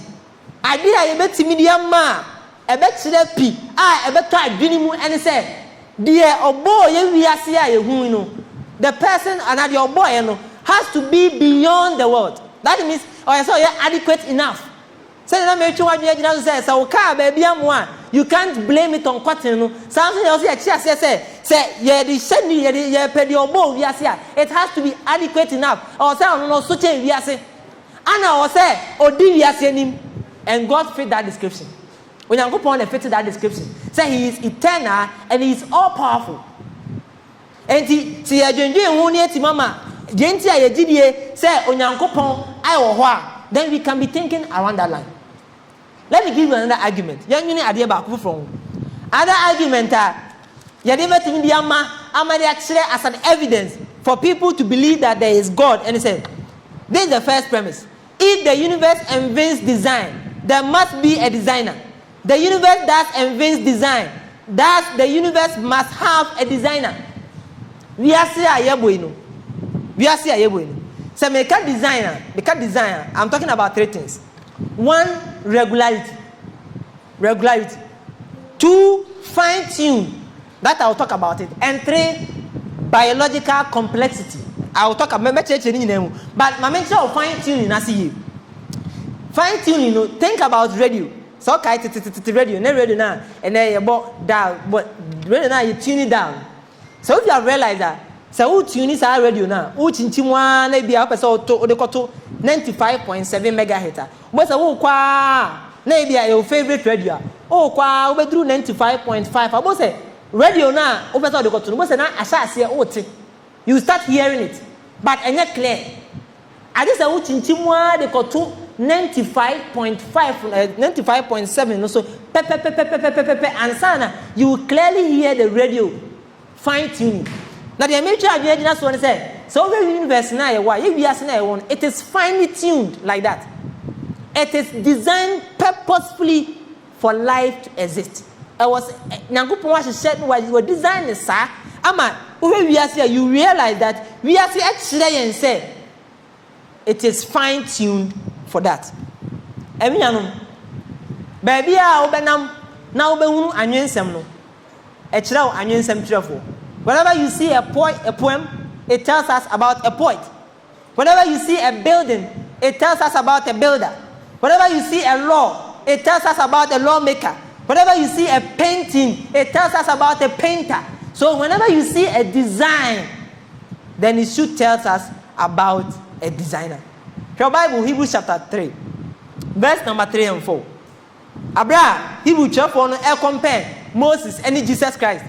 I did a bet medium ma a bet p a bet dream and say, dear or boy, we are see the person and your boy has to be beyond the world. That means I saw you adequate enough. Say so baby you can't blame it on cotton. Something else say it has to be adequate enough. Or say no such we are say Anna or say and God fit that description. When you go on fit that description, say he is eternal and he is all powerful. And see mama say then we can be thinking around that line. Let me give you another argument. Young idea back from other argument amadi actually as an evidence for people to believe that there is God. And he said, this is the first premise. If the universe invents design, there must be a designer. The universe that invents design, that the universe must have a designer. We are saying so make a designer. I'm talking about three things. One, regularity. 2, fine-tune. That I'll talk about it. And 3, biological complexity. I'll talk about it. But my mention of fine-tuning, I see you. Fine-tuning, think about radio. So okay, radio, no radio now, and then you bought down, but radio now you tune it down. So if you have realized that, so who tunes our radio now? Who chinchimwa na be up so to 95.7 megahertz. But so who kwa na be your favorite radio? Oh kwa we through 95.5. Abo say radio now over so the but say na asase o you start hearing it, but enya clear. I just say who chinchimwa de koto 95.5 95.7 so and sana you will clearly hear the radio fine tuning. Now the major just want to say so the universe now why if we are it is finely tuned like that. It is designed purposefully for life to exist. I was Nyankopon was said was your design is sir ama when we are here you realize that we are actually and say it is fine tuned for that. Emiyanum baby a obenam na obehunu anwensem no e kire anwensem kirefo. Whenever you see a poem, it tells us about a poet. Whenever you see a building, it tells us about a builder. Whenever you see a law, it tells us about a lawmaker. Whenever you see a painting, it tells us about a painter. So whenever you see a design, then it should tell us about a designer. Your Bible, Hebrews chapter 3, verse number 3 and 4. Abraham, Hebrews chapter 4, compare Moses and Jesus Christ.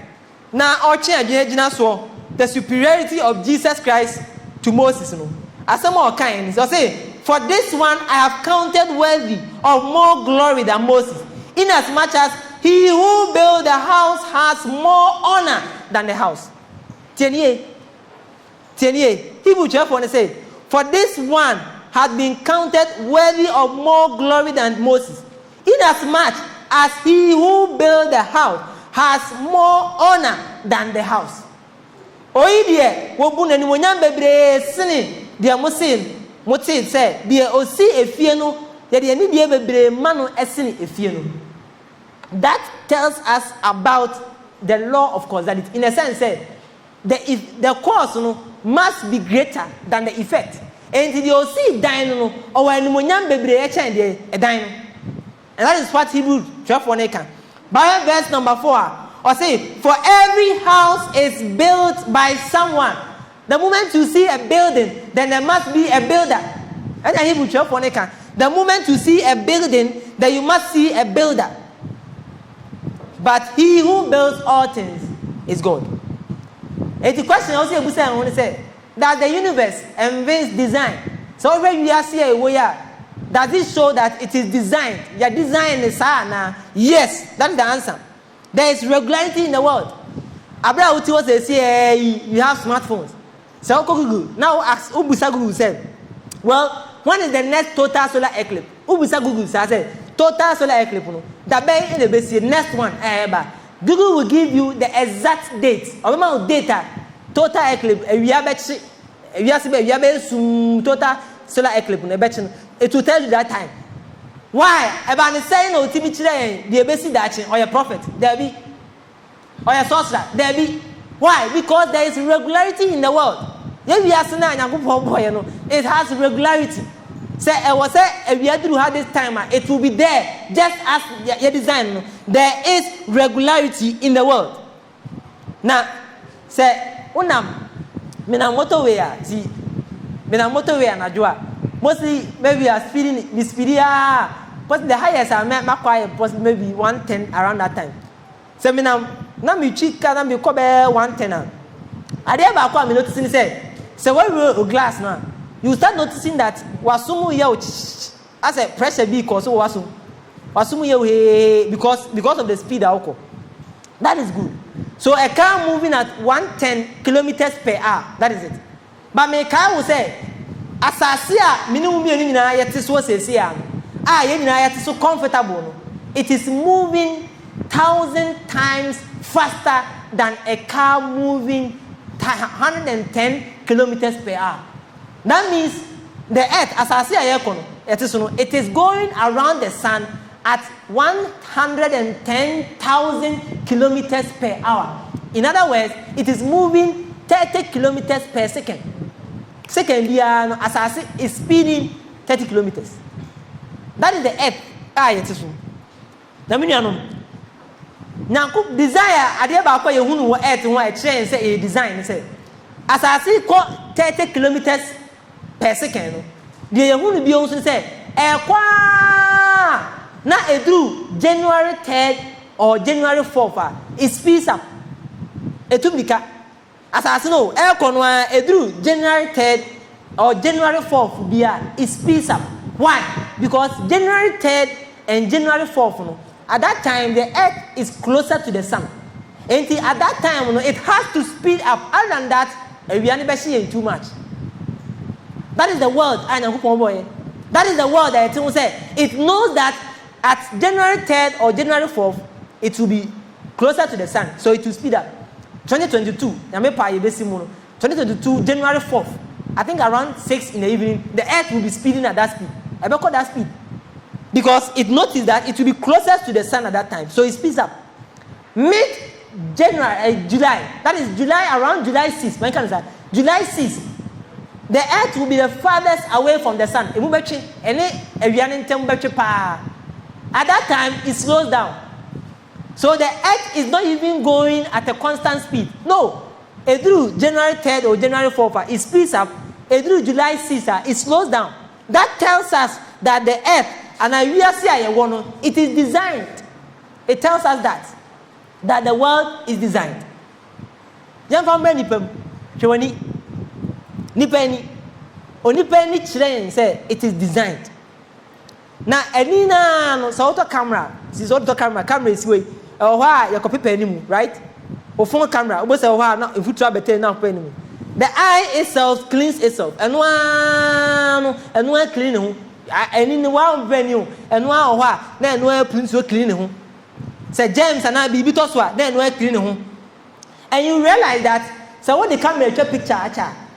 Now, the superiority of Jesus Christ to Moses. As some more kind, so say, for this one I have counted worthy of more glory than Moses, inasmuch as he who built the house has more honor than the house. Hebrews chapter 4 say, for this one has been counted worthy of more glory than Moses, inasmuch as he who built the house has more honor than the house. Oidie wobu na niwonyam bebre sini de motin say de osi efie no ye de ni de bebre ma no esini efie no. That tells us about the law of causality. In a sense, the cause no must be greater than the effect. And the osi dan no or niwonyam bebre e chen de e dan no. And that is what Hebrews 12:1 can. By verse number 4, or say, for every house is built by someone. The moment you see a building, then there must be a builder. And Hebrews 12:1 can. The moment you see a building, then you must see a builder. But he who builds all things is God. And the question also I want to say that the universe invents design. So when we are here, does it show that it is designed? Your design is now. Yes, that's the answer. There is regularity in the world. Abraham was say you have smartphones. So Google now ask Ubusa Google said, well, when is the next total solar eclipse? Ubusa Google said total solar eclipse. That be in the base next one. Google will give you the exact date of amount of data. Total eclipse. We have total solar eclipse. It will tell you that time. Why? About saying no Timothy, the basic that or your prophet, there be, or your sorcerer, there be. Why? Because there is regularity in the world. It has regularity. Say, I was say, we had to have this timer, it will be there, just as your design. There is regularity in the world. Now, say, unam, mina motorway, see, mina motorway and ajua. Mostly, maybe we are speeding, but the highest I met my quiet was maybe 110 around that time. So, now me cheat can be cover 110. I never quite noticing say, so when we roll glass now, you start noticing that wasumu yo as a pressure because wasumu yo because of the speed alcohol. That is good. So a car moving at 110 kilometers per hour, that is it. But my car will say, Asasia, minimum yet is so so comfortable. It is moving 1,000 times faster than a car moving 110 kilometers per hour. That means the earth, Asasia, it is going around the sun at 110,000 kilometers per hour. In other words, it is moving 30 kilometers per second. Second, Asasi is speeding 30 kilometers. That is the earth. It is. Now, desire, I did about you who earth and why change say a design. Say, Asasi call 30 kilometers per second. The who be also say, now it do January 3rd or January 4th, it speeds up. It took the Assassino, Elconwa, it do January 3rd or January 4th, it speeds up. Why? Because January 3rd and January 4th, at that time, the earth is closer to the sun. And at that time, it has to speed up. Other than that, we are never seeing too much. That is the word. That is the word that it will say. It knows that at January 3rd or January 4th, it will be closer to the sun. So it will speed up. 2022, 2022, January 4th, I think around 6 in the evening, the earth will be speeding at that speed. I call that speed. Because it noticed that it will be closer to the sun at that time. So it speeds up. Mid-January, July, that is July, around July 6th, July 6th, the earth will be the farthest away from the sun. At that time, it slows down. So the earth is not even going at a constant speed. No. Through January 3rd or January 4th, it speeds up. Through July 6th, it slows down. That tells us that the earth, and it is designed. It tells us that the world is designed. Say it is designed. Now, Enina, so camera, this is auto camera is way. Oh, why you copy penny, right? Or phone camera, almost a while now, if you try better now, penny. The eye itself cleans itself, and one clean, and in one venue, and one while, then one prince will clean home. Say James and I be bitoswa, then one clean home. And you realize that, so when the camera take picture,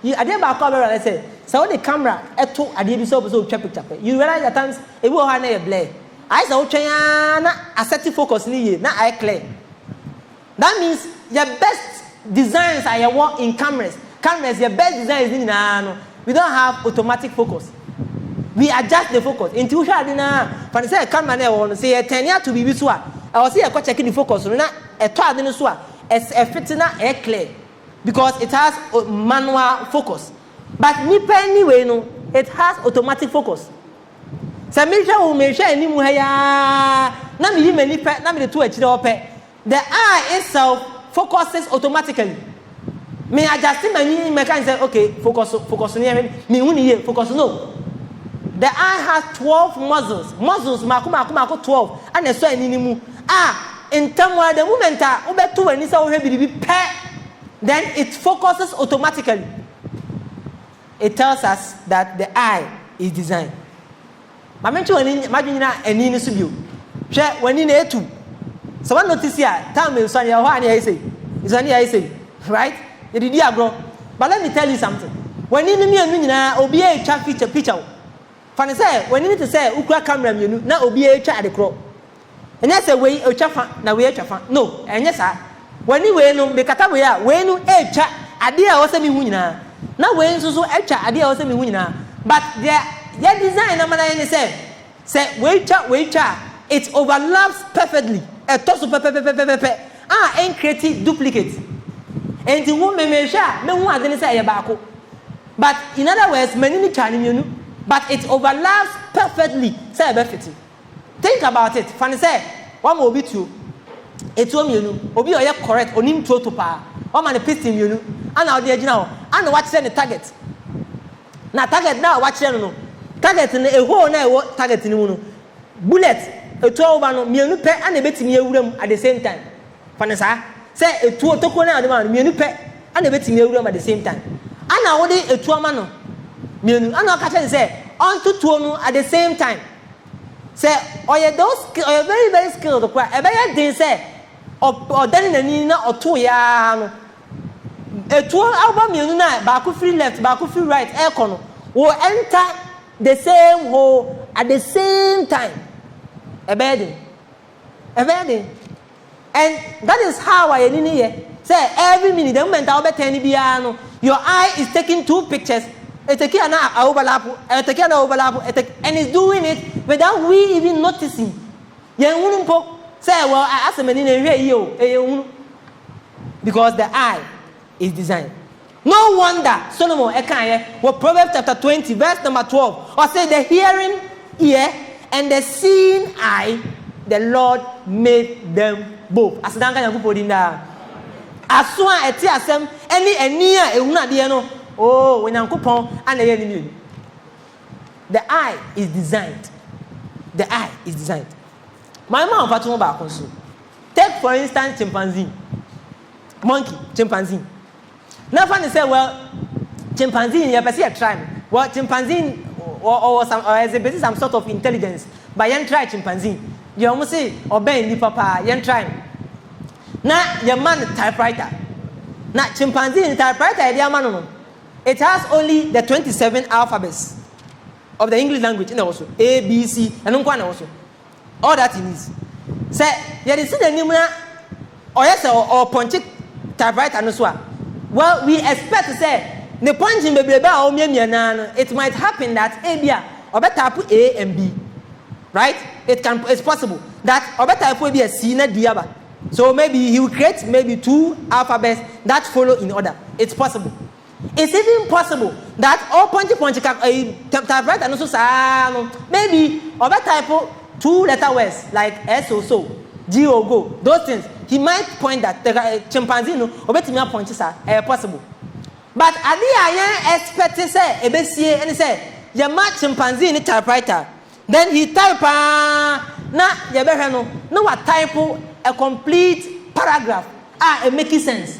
you I did about camera, I said, so when the camera, I did so picture. You realize at times it will have a blare. I saw China a set focus now I clear. That means your best designs are your work in cameras. Cameras, your best design is in we don't have automatic focus. We adjust the focus. In tuition, for the camera, I want to say 10 years to be visual. I will see a checking the focus. A fitting a clear because it has manual focus. But anyway, no, it has automatic focus. The eye itself focuses automatically. Me adjusting my mechanic say, okay, focus near me, focus no. The eye has 12 muscles. Muscles, 12. And the so in terms of the moment, then it focuses automatically. It tells us that the eye is designed. Imagine any subio. Share when in a two. So one notice here, tell me, son, I say, right? But let me tell you something. When in the mirror, obey a chat picture. Fanny say, when you need to say, Ukra camera, you know, now obey a chat at the crow. And that's a way a chafa, now we are chafa. No, and yes, sir. When you went on the Catawaya, when you a chat, idea was a winner. Now when so a chat, idea was a winner. But their design, I'm going to say, wait chat, it overlaps perfectly. A toss of ain't creative duplicate. And the woman may share, no one didn't say about. But in other words, many Chinese, you know, but it overlaps perfectly. Say perfectly. Think about it. Fanny say, one will be two. It's one you know, will be correct, or nim to power. One man a piston, you know, and out there now, and watch the target. Now, target now, watch them. Target in a whole night, target in the bullet, a 12 and a bit in your room at the same time. Fanny, say a two toko na adema mienu pe ana betimi ewura at the same time ana wo de etu ama no mienu ana ka tell say onto two no at the same time say oye those oye very very skilled kwa e be ya din say o dan nani na oto ya no etu alba mienu na ba ku free left ba ku free right e ko no will enter the same hole at the same time. A bedding. And that is how I say every minute, the moment I'll be telling you, your eye is taking two pictures, and it's doing it without we even noticing. Say, well, I asked them because the eye is designed. No wonder Solomon Proverbs chapter 20 verse number 12 or say the hearing ear and the seeing eye the Lord made them both. As danka yankupo dinda. Aswa eti asem any enia ehuna de no. Oh, when yankupon and the eye is designed. The eye is designed. My mom patu ba konso. Take for instance chimpanzee. Monkey, chimpanzee. Now, funny say, well, chimpanzee, you see a tribe. Well, chimpanzee or exhibit some sort of intelligence. But you try chimpanzee. You almost say, obey the papa, you try. Now, your man typewriter. Now, chimpanzee in typewriter, it has only the 27 alphabets of the English language. Also, A, B, C, and also. All that it is. Say, you see the name or yes, or ponchic typewriter, no so. Well, we expect to say the point in it might happen that A B or better put A and B, right? It's possible that or better put be a C na diaba. So maybe he will create maybe two alphabets that follow in order. It's possible. It's even possible that all point typewriter and also maybe or better put two letter words like S or so. G or go, those things. He might point that the chimpanzee no obetimi appoints are possible. But I expect to say ebesie and say your match chimpanzee in typewriter. Then he type na no what type a complete paragraph it making sense.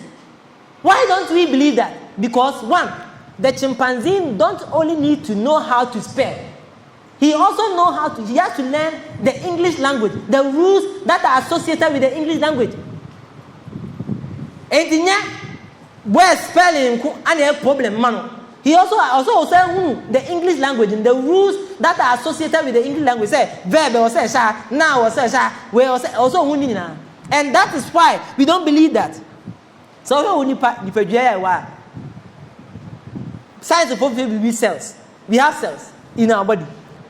Why don't we believe that? Because one, the chimpanzee don't only need to know how to spell. He also knows he has to learn the English language, the rules that are associated with the English language. And where spelling and a problem, man. He also said the English language and the rules that are associated with the English language. Say verb or say sha, now or say sha, where also now. And that is why we don't believe that. So we science of we cells. We have cells in our body.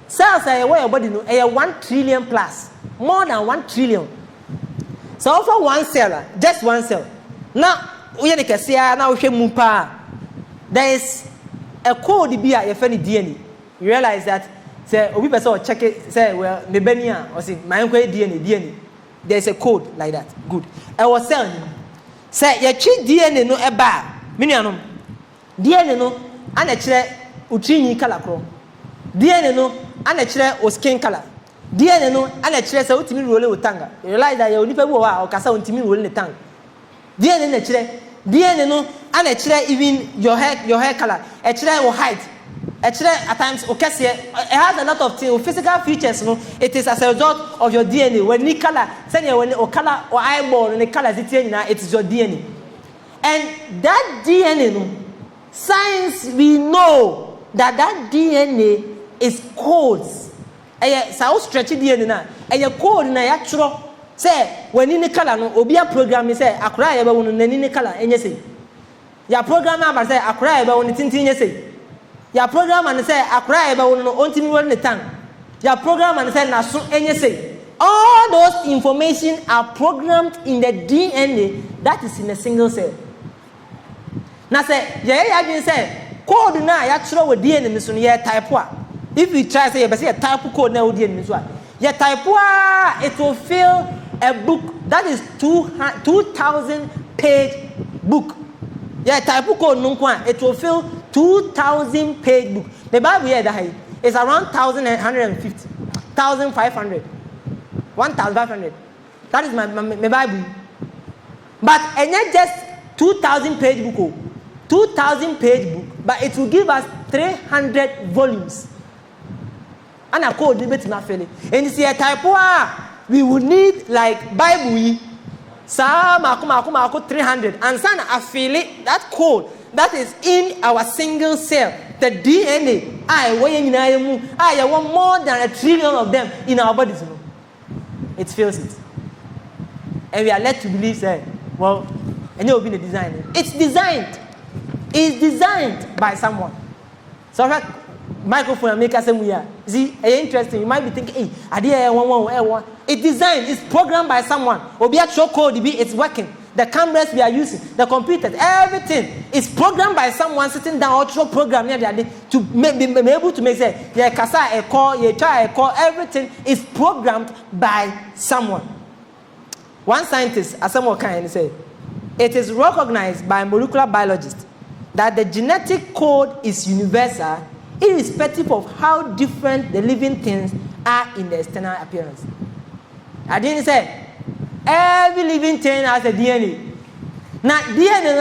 Cells are where your body no 1 trillion plus, more than 1 trillion. So for one cell, just one cell. Now we can see now there is a code here your DNA. You realize that say we person check it say well mebenia or say my DNA. There's a code like that. Good. Our cell say your DNA no eba minianom DNA no and a chere utrini color kro DNA no and a chere o skin color DNA no and a chere say utimi roll with tanga. You realize that you nipa wo wa o kasa utimi roll the tang DNA na chere DNA no and a chere even your hair color a chere or height a chere at times okese it has a lot of things, physical features no. It is as a result of your DNA. When the color say when or color or eyeball and the color it is your DNA. And that DNA no, science we know that DNA is codes. So stretchy DNA na a code na ya tro say when in the color no obi a program say akura ya ba wonu na ni color enye say ya program about say akura ya ba wonu tintin enye say ya program and say akura ya ba wonu no ontimi wonu tan ya program and say na so enye say. All those information are programmed in the DNA that is in a single cell. Now say ya been say code na ya tro with DNA ni so no ya type a. If you try say you say type code na with DNA ni so a ya type a, it will fill a book that is 2,000 page book. Yeah, type code no kwa it will fill 2,000 page book. The Bible here that is around 1,150, 1,500, 1,500. That is my Bible. But and not just 2,000 page book, 2,000 page book, but it will give us 300 volumes. And I call debate my family. And you see a type we would need like Bible, some 300, and some I feel it that code that is in our single cell, the DNA. I want more than 1 trillion of them in our bodies. It feels it, and we are led to believe that. Well, and you will be the designer. It's designed. It's designed by someone. So that microphone and make us we are. See, interesting. You might be thinking, hey, idea one. It's designed. It's programmed by someone. Or be actual code. It's working. The cameras we are using, the computers, everything is programmed by someone sitting down or program near the other to be able to make say, yeah, kasa a call, yeah, try a call. Everything is programmed by someone. One scientist, Asamoah Kind, said, it is recognized by molecular biologists that the genetic code is universal, irrespective of how different the living things are in the external appearance. I didn't say every living thing has a DNA. Now, DNA,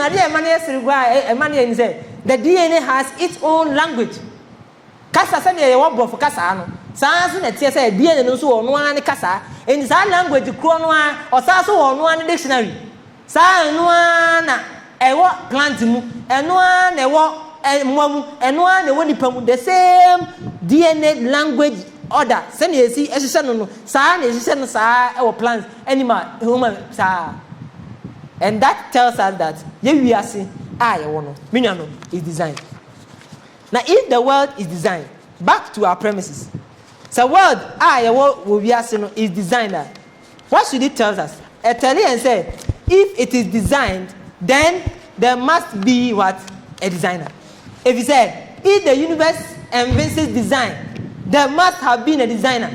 the DNA has its own language. Kasa said they want both Kasa. Sans that say DNA no so one Kasa, and it's our language chronoa or Sasso or one dictionary. Sa no one a what plant and one a what and one the one the same DNA language order. Send you see as no sa our plants animal human sa. And that tells us that we are seeing is designed. Now if the world is designed, back to our premises. So world we are seeing is designed. What should it tell us? It tell you and say if it is designed, then there must be what? A designer. If you said, if the universe envisages design, there must have been a designer.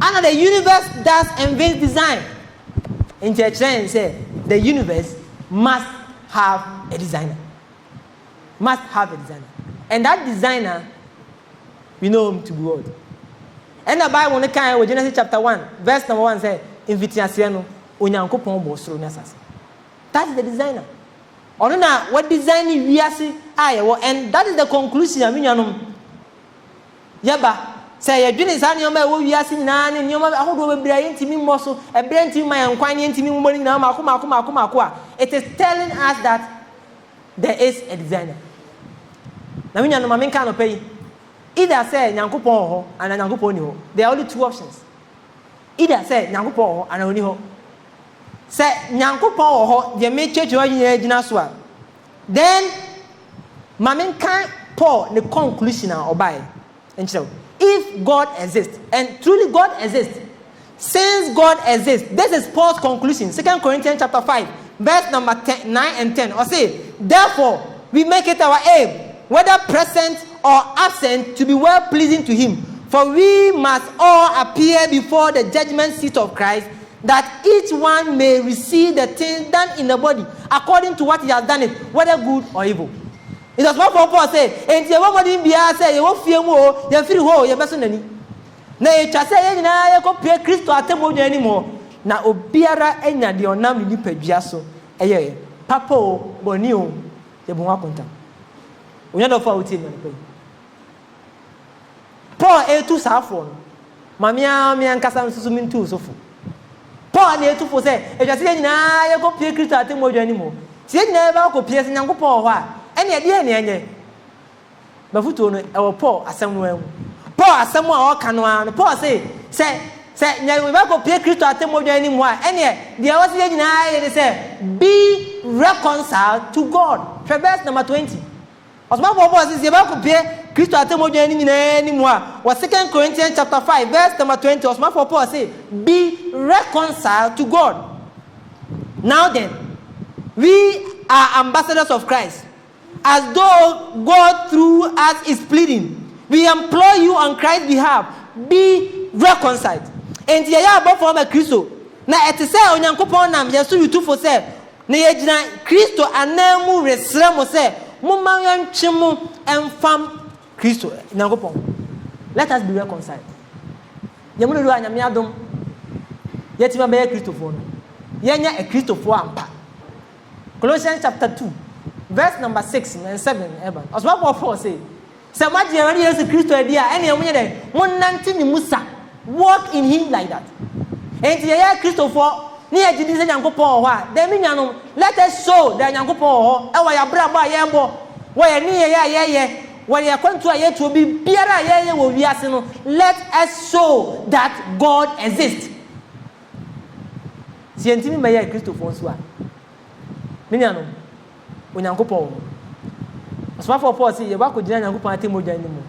And the universe does envisage design. In church and say, the universe must have a designer. Must have a designer. And that designer, we know him to be God. And the Bible, when it comes to Genesis chapter 1, verse number 1 says, Invitaciano, Unyankopon Bosro Nasas. That is the designer. Onuna what design we are see and that is the conclusion. I mean, Yaba say a dream is any of my we are seeing none and you are a brain to me muscle, a brain to my unquine to me morning now. It is telling us that there is a designer. Now, we are no kind of pay. Either say Yankupon and Yankupon. There are only two options. Either say Yankupon and only ho. Say Nyankopon the make church wa then mamen can Paul the conclusion or by and so if God exists and truly God exists, since God exists, this is Paul's conclusion. 2 Corinthians chapter 5 verse number 9 and 10 or say therefore we make it our aim whether present or absent to be well pleasing to him, for we must all appear before the judgment seat of Christ, that each one may receive the things done in the body according to what he has done it, whether good or evil. It was what Paul said, and the woman be say, you won't fear more, you feel whole, you person any. Nay, say, I compare Christ to Atemo anymore. Now, Obiara and the Onam Lipegiaso, a year, Papo, Bonio, the Buapunta. We not offer with him. Paul A2 Saffron, Mamia, me and Cassam Sumin too, so full. Paul A2 for say, if you say, I compare Christ to Atemo anymore. See, never compare Yanko Paul. And yet, Bafuto, our Paul, as somewhere. Paul, as someone or Canoan. Paul say, we will compare Christ to Atemo anymore. And yet, the other they say, be reconciled to God. Verse number 20. As my Paul says, you will compare Christ to Atemo anymore. Was 2 Corinthians chapter 5, verse number 20. As my Paul say, be reconciled to God. Now then, we are ambassadors of Christ. As though God through us is pleading, we implore you on Christ's behalf, be reconciled. And here are both from a Christo. Now, at the same on Yankopon Nam, yes, you two for say, Neajina Christo and Nemu Resramo say, Mumayan Chimu and Fam Christo, Yankopon. Let us be reconciled. Yamulu and Yamiadum, yet you may a Christophone. Yanya a Christopher ampa. Colossians chapter 2, verse number 6 and 7. As what Paul say, "So much Jesus Christ idea, any of you monanti ni Musa, walk in him like that." And the Christopher, near Jesus Yankopon, then let us show that Yankopon, our brother Yambo, where near when you are going to be better, let us show that God exists. Sientimi maya Christopher Swa. Miniano, when Yankopon. As far for Paul say, you walk with Yankopon Timojanimo.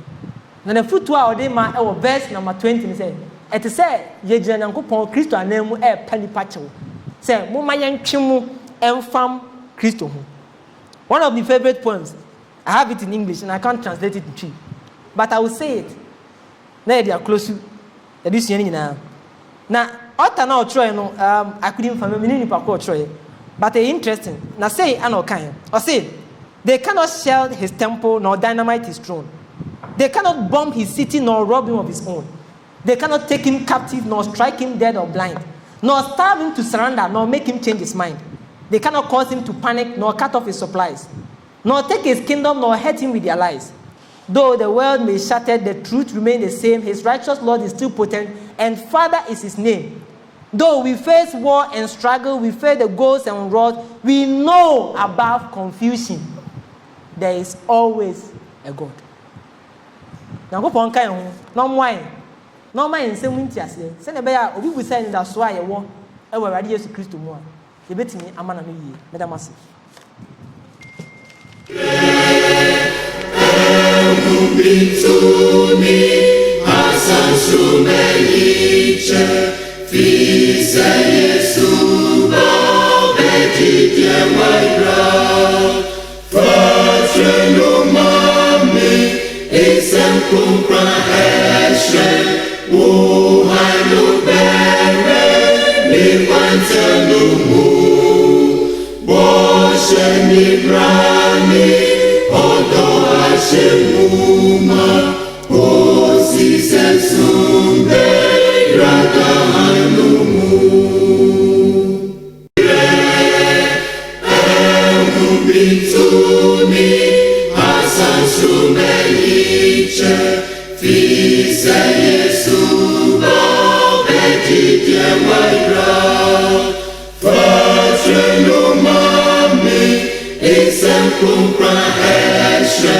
Then a foot to our day, my verse number 20 say, "It is said, Ye Yankopon Christo and name a penny patcho. Say, Mumayan Chimu and Fam Christo." One of the favorite poems. I have it in English and I can't translate it in Twi, but I will say it. Now they are close to this year now. Now, after now try no, I couldn't find many people try, but it's interesting. Now say I know kind or say they cannot shell his temple nor dynamite his throne. They cannot bomb his city nor rob him of his own. They cannot take him captive nor strike him dead or blind, nor starve him to surrender nor make him change his mind. They cannot cause him to panic nor cut off his supplies, nor take his kingdom, nor hurt him with their lies. Though the world may shatter, the truth remains the same. His righteous Lord is still potent, and Father is his name. Though we face war and struggle, we face the ghosts and wrath, we know above confusion, there is always a God. Now go on kind no wine. No mind say wintias. Send a bear, we will send that's why I want our radius Christ more. You bet me, I'm an ye, Madam Massey.
Umintuni asansumeliche fise Yesu babetitie waira fatrenu mami isemkumpra eshe uhainu bere nipantenumu boshe nibrani odo ashemuma osi sesumbe ragahanumu umintuni asansumeliche fise Yesu babetitie waira fatrenu mami isemkumpra eshe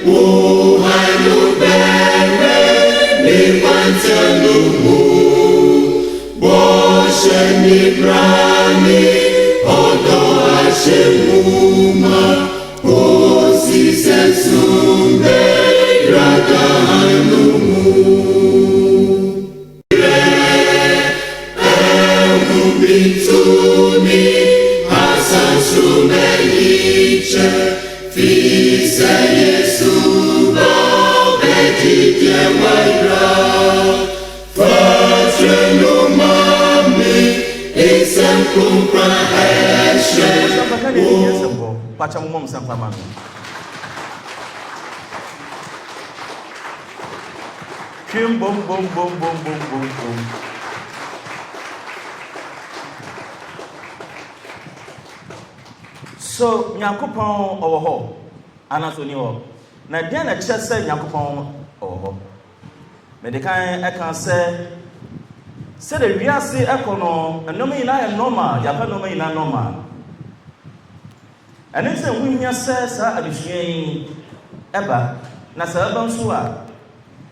uhainu bere nipantenumu boshe nibrani odo ashemuma osi sesumbe ragahanumu umintuni asansumeliche fise Yesu babetitie waira fatrenu mami isemkumpra eshe
pacha mumom sampamano. Boom, boom, boom, boom, boom, boom, boom, boom. So, Nyankopon over ho, Anthony ho. Na dia na che say Nyankopon over ho. Me de kan e kan say the wiase ekono, enoma ina e normal, ya pa enoma ina normal. Ene say wunya say sa adisuan eba na sa eba nso a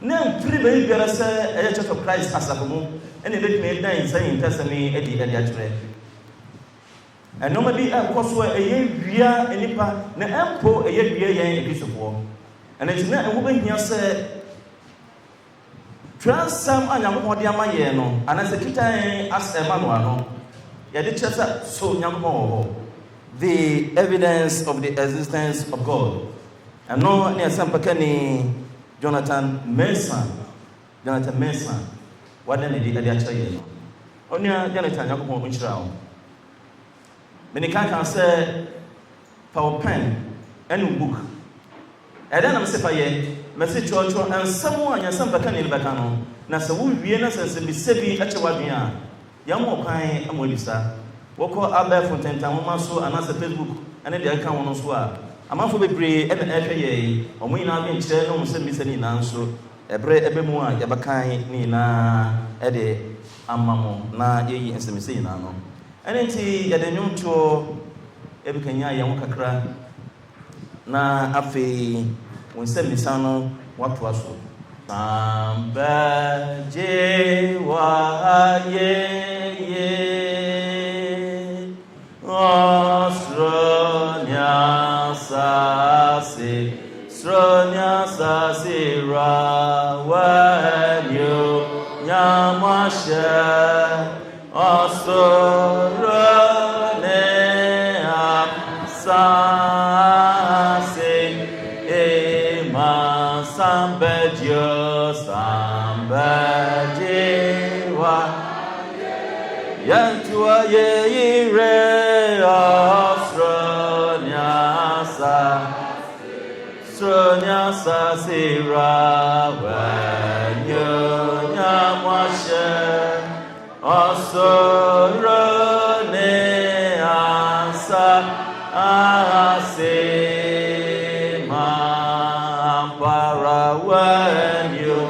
na mfiri be biara say e Church of Christ asafomu ene be me dan say intesami edi akyere. Enoma bi akoso eye wia enipa na empo eye wia yen ebisofo. Ene tina enwo be hia say transam anyamko de amaye no anase kitan asema no ano ye de chesa so nyamko the evidence of the existence of God. And no near Sampakani Jonathan MENSAH. What then did I tell you? Only Jonathan Yakumo Michel. Many can say power pen and book. And then I'm saying, message church and someone and some Bakani Bacano. Nasa will be innocent and be saving at your Yamo Pine and Modisa. woko abɛ fontentan moma so anase Facebook ene de aka wono so a amanfo bebre ene ehwe ye omo nyina be nkyerɛ no se misa ni na nso ebre ebe mu a yabakan ni na ede amamo na yeyi nsemese nyina no ene nti yade nwonto ebikanya ye ho kakra na afi wonsemisa no wato aso Sambaje wa ye Sronya sasi rawanyo nyamashe osorone apsase ema sambaje wa yantua ye ire Sronya sasira wanyo nyamashe osorone asa asema ampara wanyo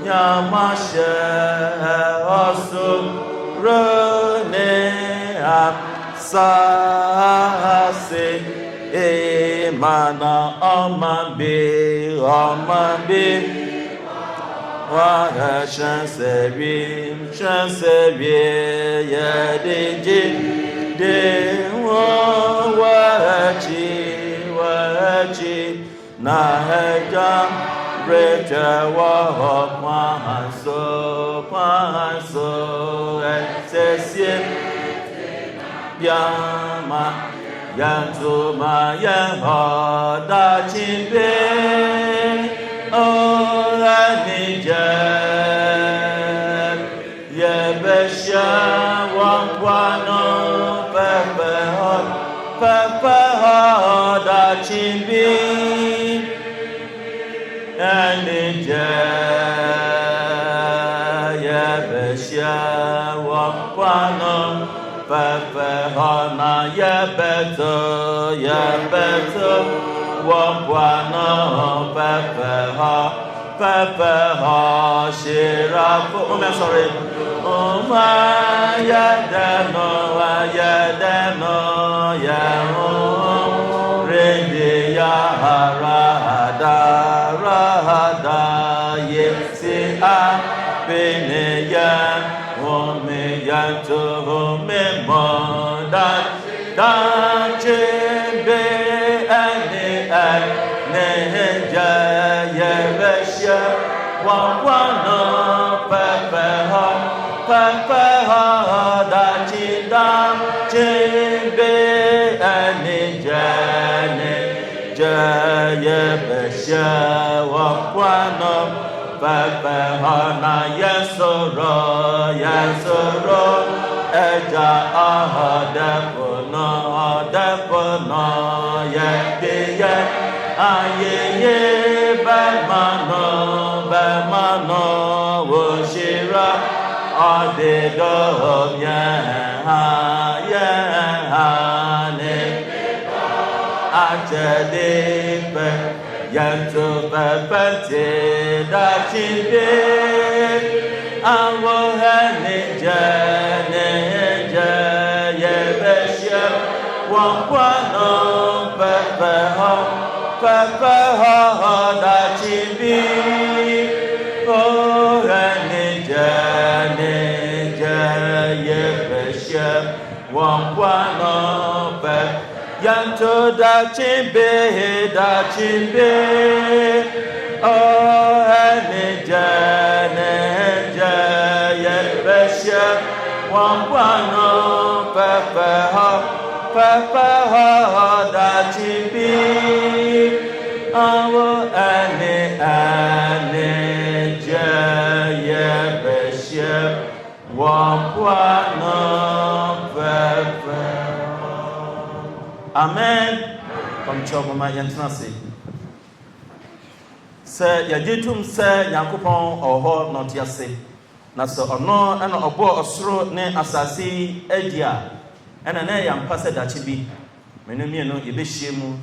nyamashe osorone asa asema Mana omabe wa chansebi ya deji de wachi na heja brecha wa kwanso esesie biama Yantuma Yehoda Chimbe Oranija Yebesha Wangwano Pepe Hoda Chimbe Anija Yebesha Wangwano Pepe hona yebeto wabwana pepe ho shirapo sorry yadeno ya rende ya rahada yesi a beneya yanto memoda chembe ane yebesha wangwana pepe ho da chindam chembe ane yebesha wangwana Pepe hana yesoro eja depono ye ayeye bemano woshira adedo hane achedepe Yanto pepete da chinde awo hanija yebesha wangwano pepe ho da chimbi oh hanija yebesha wangwano pepe Yanto da chimbe oh anija yebesha wangwano pepe ho da chimbe oh anija yebesha wangwano pepe Amen. Come chop my yantrasi. Sir, yajitum sir Yakupon or ho not yase. Na so ono and obo osro ne asasi edia. ɛna na ɛyɛ ampa sɛ dakye bi mene mmienu yɛbɛhyia mu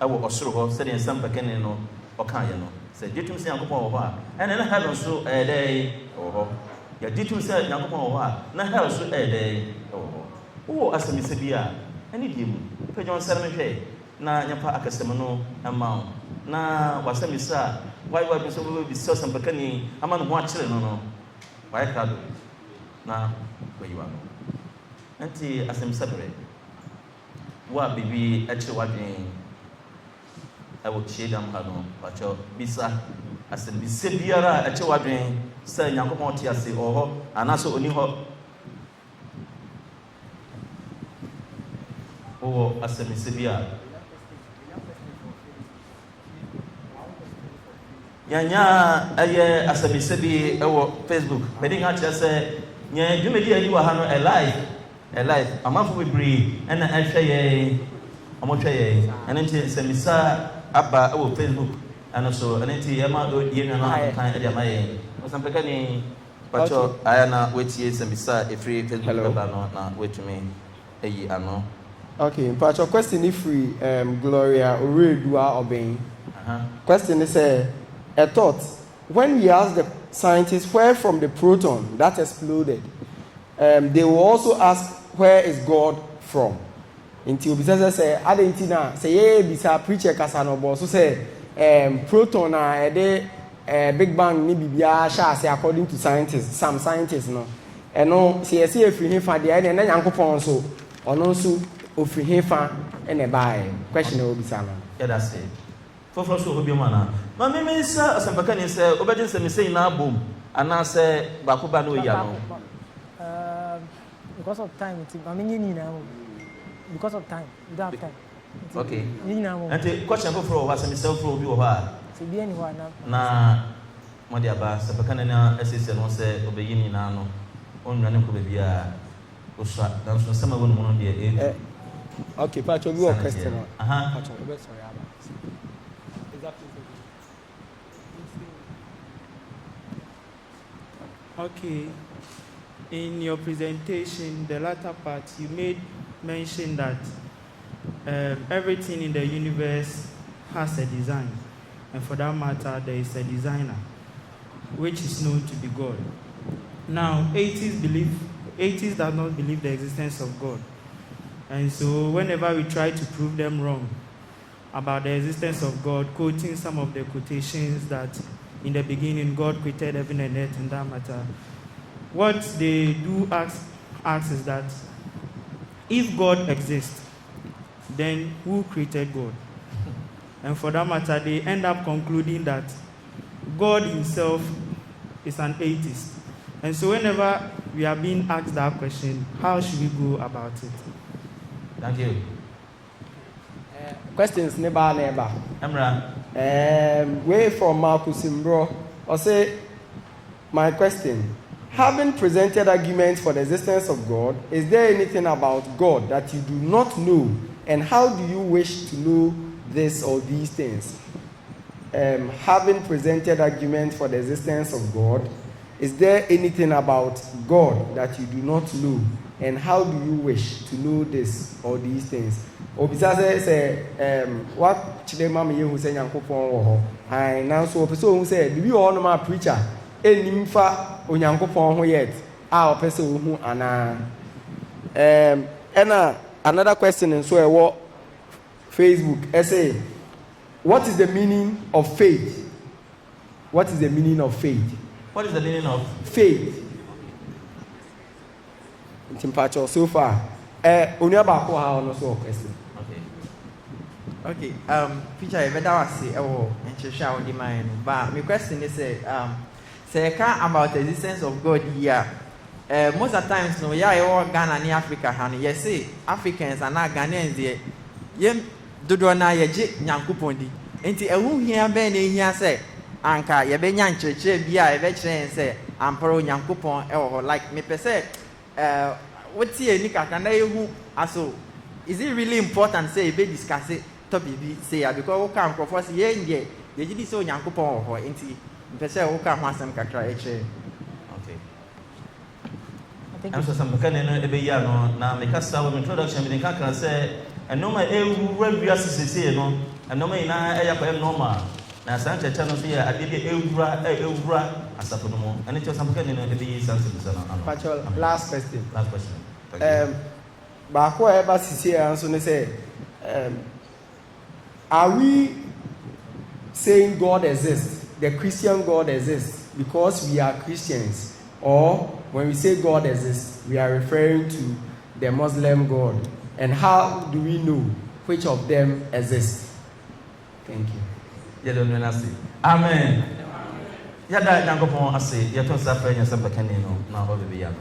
ɛwɔ ɔsoro hɔ sɛdeɛ nsɛmpɛkɛne no ɔkaeɛ no sɛ gye tum sɛ Nyankopɔn wɔ hɔ a ɛna na heaven so ɛyɛ dɛ ɛwɔ hɔ yɛgye tum sɛ Nyankopɔn wɔ hɔ a na hell so ɛyɛ dɛ ɛwɔ hɔ wowɔ asɛmisa bi a ɛne deɛ mu pɛgya wo nsɛre mehwɛ na nyɛmpa akasɛm no ɛma wo na wasɛmisa a wayewaa bi nso wobɛbisɛ ɔsɛmpɛkɛne ama no ho akyere no no wayɛ krado na wayiwa no nti asɛmisa berɛ wo a biribi akyere w'adwene ɛwɔ hyiedam ha no wakyɛ bisa asɛmbisa biara a ɛkyere w'adwene sɛ Nyankopɔn te ase ɔwɔ hɔ anaasɛ ɔni hɔ wowɔ asɛmisa bi a yanya ɛyɛ asɛmisa bi ɛwɔ Facebook mɛde ka kyerɛ sɛ nyɛ dwumadi a yi wɔ ha no ɛlive amanfo bebree ɛna ɛhwɛ yɛn ɔmɔhwɛ yɛn ɛno nti asɛmisa aba ɛwɔ Facebook ɛno so ɛno nti yɛma yɛn nua no kan ɛde ama yɛn ɔsɛmpɛkɛne patwɔ ayɛ na wɔatie asɛmisa ɛfiri Facebook bɛba no na wɔatumi ayi ano.
Okay, but your question is free, Gloria Oredua Obeng. Question is a thought. When we ask the scientists where from the proton that exploded, they will also ask where is God from. Until because say Argentina say yeah, bisa preacher kasanobo so say proton a Big Bang ni bibia sha say according to scientists, some scientists no. No say if you fa dey na Nyankopon so ono so ofiri hefa ene bae question o bisa no
yeah that's it for so obi mana ma me mensa asempakani sɛ obegye sɛ me sei na abom ana sɛ bako ba no ya no
because of time it ma me nyini na mo because of time you don't have time
okay
nyini na mo
ante question for asem sɛ for obi wɔ ha
sɛ bi ani hɔ
na mo dia ba asempakani na asese no sɛ obeyi ni na no onwani ko bia a osua dan so sɛ ma wonu no de
okay, Pacho, we have a question.
Pacho,
sorry about
Okay. In your presentation, the latter part, you made mention that everything in the universe has a design. And for that matter, there is a designer, which is known to be God. Now, atheists do not believe the existence of God. And so whenever we try to prove them wrong about the existence of God, quoting some of the quotations that in the beginning God created heaven and earth in that matter, what they do ask is that if God exists, then who created God? And for that matter, they end up concluding that God himself is an atheist. And so whenever we are being asked that question, how should we go about it?
Thank you.
Questions neighbor.
Emra.
Way from Marcus Imbro. I say, my question. Having presented arguments for the existence of God, is there anything about God that you do not know? And how do you wish to know this or these things? Having presented arguments for the existence of God, is there anything about God that you do not know? And how do you wish to know this or these things? Obisa say what chilema me hu say Nyankopon wo ho. Ai now so person who say bibi wo no ma preacher enim fa Onyankopon ho yet. A person who ana another question in so what Facebook say what is the meaning of faith? What is the meaning of faith?
What is the meaning of
faith? Temperature so far. Only about how no so question.
Okay. Preacher, you better say and share with mind. But my question is say about the existence of God here. Most of the times no, all Ghana and Africa, honey. Yes, say Africans and not Ghanaians there. Yem dodo na yeje Nyankopon di. Enti ehu hia be na hia say anka ye be nya nkyerɛkyerɛ bia ye be kyerɛ say amparo Nyankopon ho like me pese what's here ni kaka na ehu aso is it really important say be discuss it topic bi say because we can propose ye ndie ye gidi say Nyankopon ho enti me pese we can ho asem kakra e kyerɛ.
Okay. I'm so some can no na make us our introduction we can say and no my we assist no and no me na e normal na Santa channel here I did ewura asafo no mo and it was some can no be something so
last question.
Thank you.
Ever see answer ne say are we saying God exists, the Christian God exists because we are Christians, or when we say God exists we are referring to the Muslim God, and how do we know which of them exists? Thank you.
Amen. Yada nyankopon ase yeto safa nya samba kane no na obebi ya no.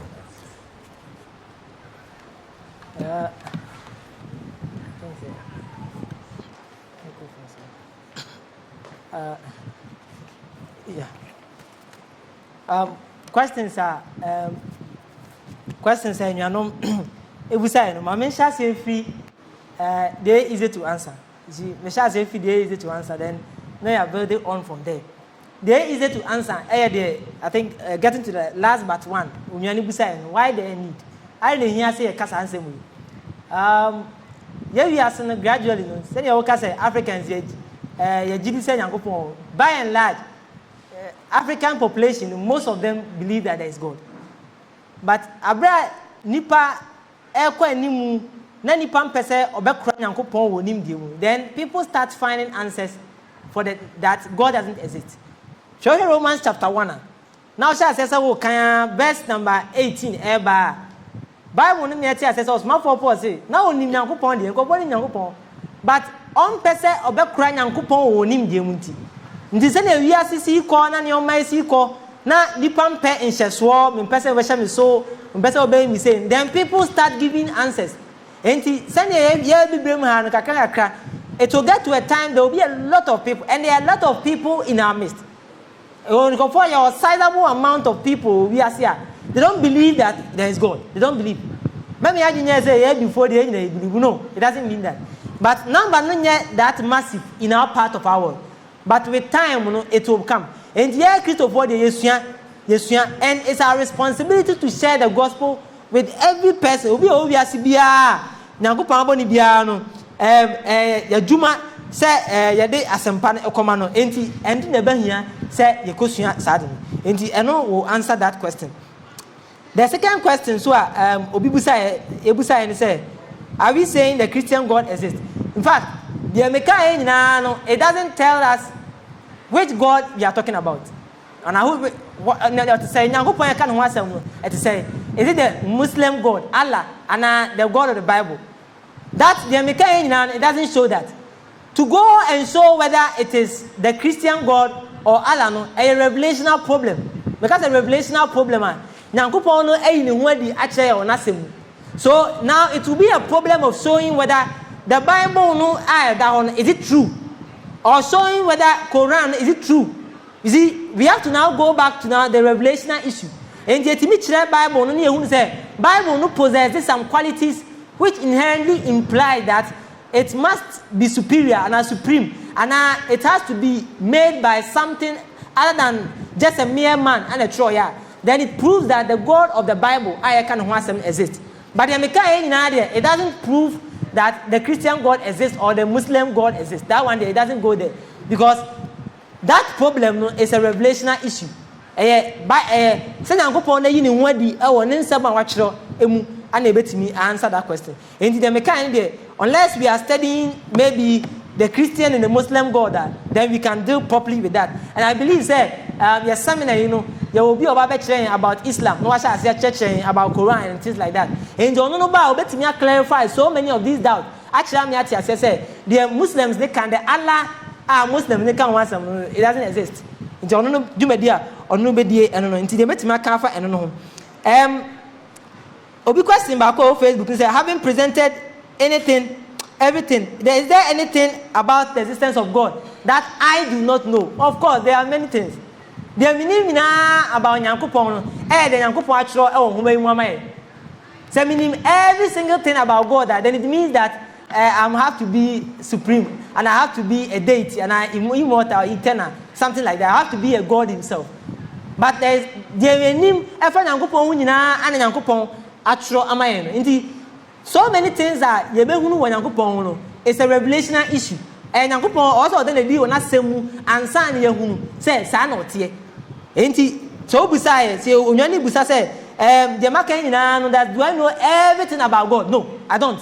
Questions are you know if we say no mama sha say free they easy to answer. You see me sha say free they easy to answer, then now you are building on from there. They easy to answer. I think getting to the last but one why they need I didn't hear say a kasa answer me. Yeah, we are saying gradually no say you say Africans by and large African population, most of them believe that there is God. But abra nipa ekwa nimu na nipa mpese obekura nyankopon wo nim diemu, then people start finding answers for that God doesn't exist. Show you Romans chapter 1. Now shall say verse number 18 eba Bible no me ati say Osman for Paul say na onim nyankopon de nkopon ni nyankopon, but on pese obekura nyankopon wo nim diemu nti nti se na wiase si ko na ne omai si ko na nipa mpe nhyeso me pese we hye me so me pese obey me say, then people start giving answers. Nti se na ye bibrem ha no kakra it will get to a time there will be a lot of people, and there are a lot of people in our midst. When you for your sizable amount of people we are here, they don't believe that there is God. They don't believe. Maybe I say before they believe. No, it doesn't mean that. But number no that massive in our part of our world. But with time, it will come. And yeah, Christopher, and it's our responsibility to share the gospel with every person. We are Sibia, Nagupambo Nibiano, Yajuma, say, Yade Asempan Okomano, and in the Bahia, say, Yakusia Sadden. And Eno will answer that question. The second question, so Obibusa, Ebusa, and say, are we saying the Christian God exists? In fact, the American, it doesn't tell us which God we are talking about. And I hope what to say, is it the Muslim God, Allah, and the God of the Bible? That the American, it doesn't show that. To go and show whether it is the Christian God or Allah, no, a revelational problem. Because a revelational problem, so now it will be a problem of showing whether the Bible is it true, or showing whether Quran is it true. You see, we have to now go back to now the revelational issue. And yet, Bible possesses some qualities which inherently imply that it must be superior and supreme, and it has to be made by something other than just a mere man and a troya. Then it proves that the God of the Bible exists. But it doesn't prove that the Christian God exists or the Muslim God exists. That one day, it doesn't go there. Because that problem is a revelational issue. Answer that question. Unless we are studying maybe the Christian and the Muslim God, then we can deal properly with that. And I believe that your seminar, there will be about Islam, no church about Quran and things like that. And you know about clarify so many of these doubts. Actually, I say the Muslims they can, the Allah are Muslim, they can want some. It doesn't exist. You know, do media or no media and no. Until they met my kafa and no. Obi question about Facebook and say, having presented anything, everything, is there anything about the existence of God that I do not know? Of course, there are many things. There are many about Yankupon, the Yankupon actual, so meaning every single thing about God, then it means that I have to be supreme, and I have to be a deity, and I am immortal, eternal, something like that. I have to be a God himself. But there enim efa nyankopon hu nyina ana nyankopon atro amaye no. Nti so many things that ye behunu wo nyankopon no, it's a revelational issue. And nyankopon also dey di wona semu ansa na ye hunu say sa na ote. Nti so busa ye say onwani busa say the makan nyina no, that do I know everything about God? No, I don't.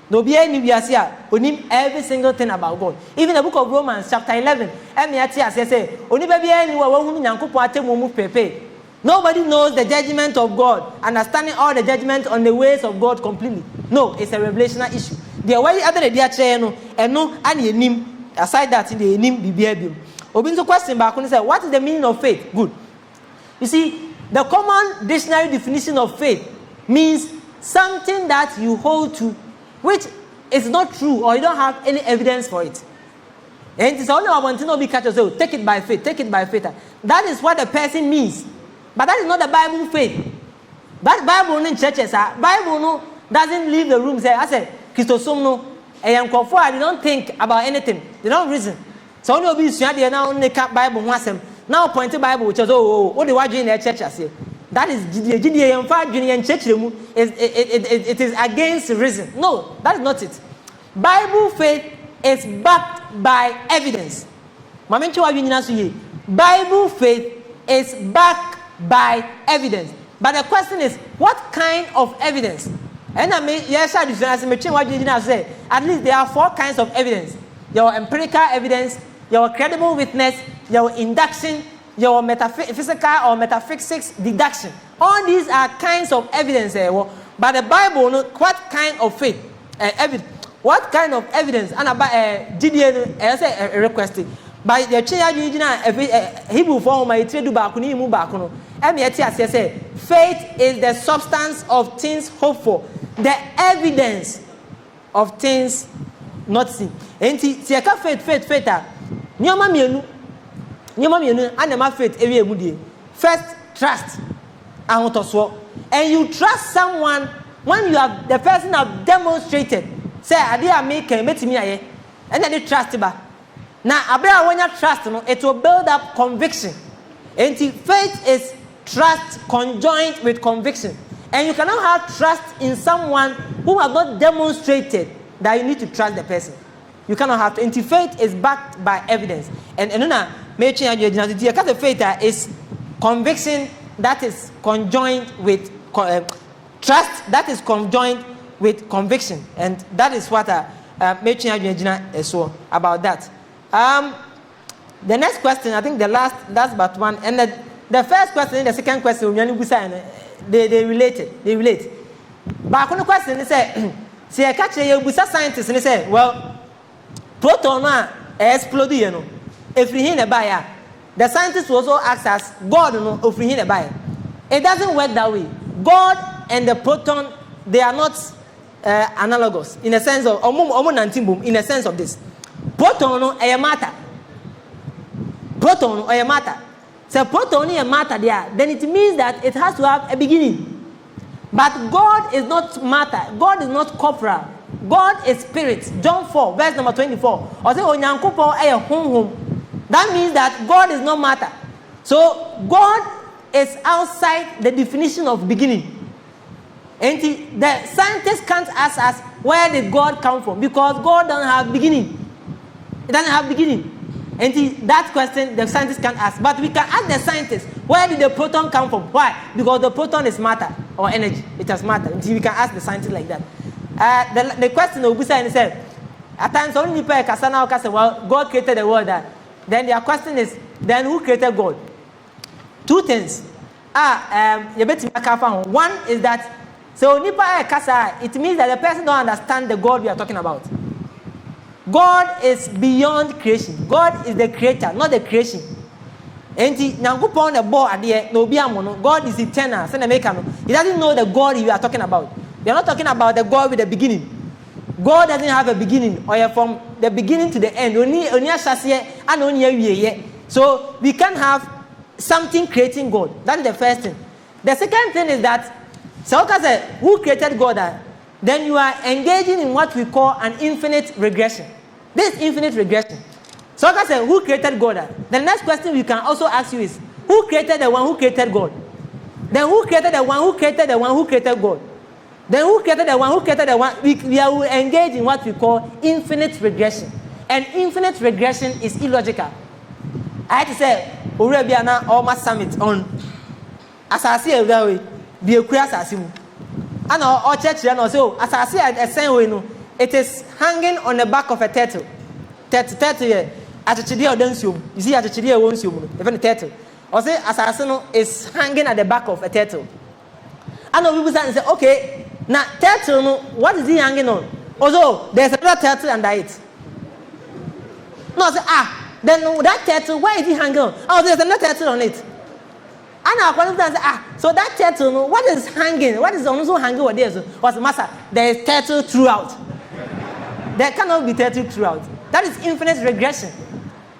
No be any biasia onim every single thing about God. Even the book of Romans chapter 11 say oni be any wa hunu nyankopon atemu mu pepe. Nobody knows the judgment of God, understanding all the judgment on the ways of God completely. No, it's a revelational issue. The way other dia che no eno ani enim, aside that in the enim bibia biom. Obinso question back say what is the meaning of faith? Good. You see, the common dictionary definition of faith means something that you hold to which is not true or you don't have any evidence for it. And it's only one thing to be catch yourself. Take it by faith. Take it by faith. That is what the person means. But that is not the Bible faith. That Bible in churches, Bible no doesn't leave the room. Say, I said, Christosum no, they don't think about anything. They don't reason. So only be they now only cap Bible once now pointed Bible which is what the in their church say. That is it is against reason. No, that is not it. Bible faith is backed by evidence. Bible faith is backed by evidence. But the question is, what kind of evidence? And I mean, yes, at least there are 4 kinds of evidence. Your empirical evidence, your credible witness, your induction, your metaphysical or metaphysics deduction. All these are kinds of evidence. But the Bible, what kind of faith? What kind of evidence? And about GDA requested by the Hebrew form, my trade bakuni mu bakuno. Say faith is the substance of things hoped for, the evidence of things not seen. And tiaka faith. Nyoma mienu and faith every mudi. First, trust. And you trust someone when you have the person have demonstrated. Say, I did make a me and then you trust ba. Now, when you trust, it will build up conviction. And faith is trust conjoined with conviction. And you cannot have trust in someone who has not demonstrated that you need to trust the person. You cannot have to. And faith is backed by evidence. And faith is conviction that is conjoined with trust that is conjoined with conviction, and that is what is so about that. The next question, I think the last but one, and the first question and the second question, they relate. But one question is say, I catch a scientist and say, well, proton explode, if we hear a buyer, the scientists will also ask us, God, if we hear a buyer. It doesn't work that way. God and the proton, they are not analogous in a sense of in a sense of this. Proton no a matter. Proton or a matter. So proton is a matter there. Then it means that it has to have a beginning. But God is not matter. God is not corporal. God is spirit. John 4, verse number 24. That means that God is not matter. So God is outside the definition of beginning. And the scientists can't ask us where did God come from, because God doesn't have beginning. It doesn't have beginning. And that question the scientists can't ask. But we can ask the scientists, where did the proton come from? Why? Because the proton is matter or energy. It has matter. And we can ask the scientists like that. The question will be said, at times only people can say, well, God created the world. Then their question is, then who created God? 2 things. One is that, so it means that the person don't understand the God we are talking about. God is beyond creation. God is the creator, not the creation. And God is eternal. He doesn't know the God you are talking about. We are not talking about the God with the beginning. God doesn't have a beginning, or from the beginning to the end. So we can't have something creating God. That's the first thing. The second thing is that, who created God? Then you are engaging in what we call an infinite regression. This infinite regression. So who created God? The next question we can also ask you is, who created the one who created God? Then who created the one who created the one who created God? Then who created the one who created the one? We will engage in what we call infinite regression. And infinite regression is illogical. I had to say, Urabiana or my summit on Asasi Evawe, be a queer assassin. And our church, so as I see a same way, it is hanging on the back of a turtle. Turtle, at a chidia densum. You see, at a chidia won't you, even a turtle. Or say, assassin is hanging at the back of a turtle. I know people say, okay, now turtle, what is he hanging on? Although there's another turtle under it. No, say, then that turtle, why is he hanging on? Oh, there's another turtle on it. And our question say, so that turtle, what is hanging? What is also hanging over there? What's the master? There is turtle throughout. There cannot be turtle throughout. That is infinite regression.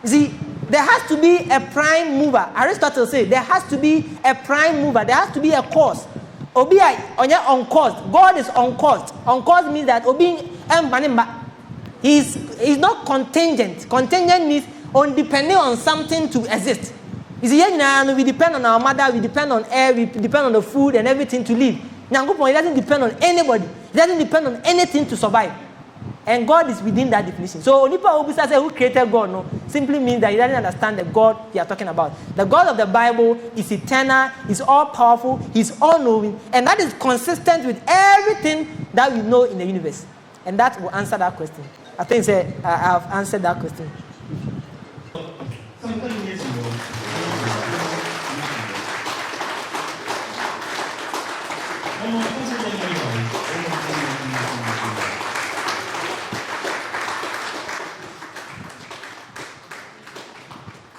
You see, there has to be a prime mover. Aristotle said there has to be a prime mover. There has to be a cause. Obi on cause. God is on cause. On cause means that Obi he's not contingent. Contingent means depending on something to exist. You see, we depend on our mother, we depend on air, we depend on the food and everything to live. It doesn't depend on anybody. It doesn't depend on anything to survive. And God is within that definition. So Onipa Obisa say who created God no simply means that he doesn't understand the God we are talking about. The God of the Bible is eternal, is all powerful, he's all knowing, and that is consistent with everything that we know in the universe. And that will answer that question. I think I have answered that question.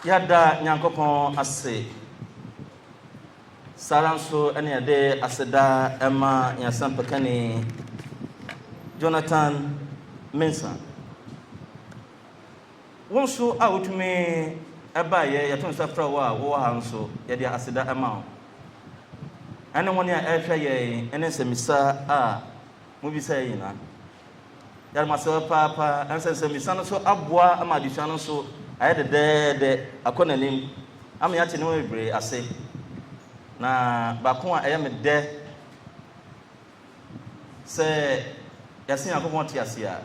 Yada Nyankopon ase Saranso ene ade aseda ema Nyasampakani Jonathan Mensah wonso a wotumi ebaye yaton safra wo ha nso yade aseda ema ane woni a ehwe ye ene semisa a mubisa yina yar maso papa anse semisa no so aboa amadisha no so I had the akonanim. I'm yet no every I say. Na bakon I am a de say yasin akon ti asia.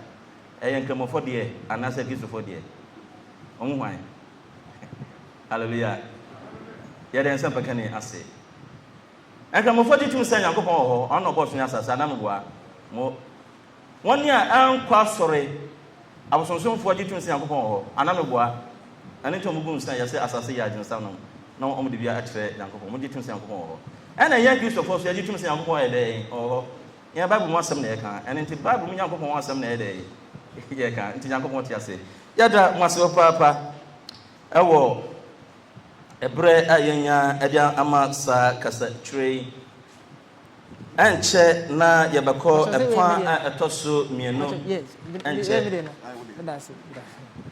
E yankamo for de and I said this for de. On why? Hallelujah. Ya den sem pakani ase. Yankamo for de tun say yankopon ho on no boss nyasa na mboa. Mo woni a ankwa sore abosonsomfo de tun say yankopon ho anameboa ane to mugu nsan ya say asase ya ajin sam no na omo de bia akyere yankopon mo de tun say yankopon ho ena ya Christopher so ya de tun say yankopon ya dey ho ya Bible mo asem na ya kan ene nti Bible mo yankopon asem na ya dey ya kan nti yankopon ti ase ya da mo ase papa ewo ebre ayenya edia ama sa kasa twre enche na yebeko epa etoso mienu enche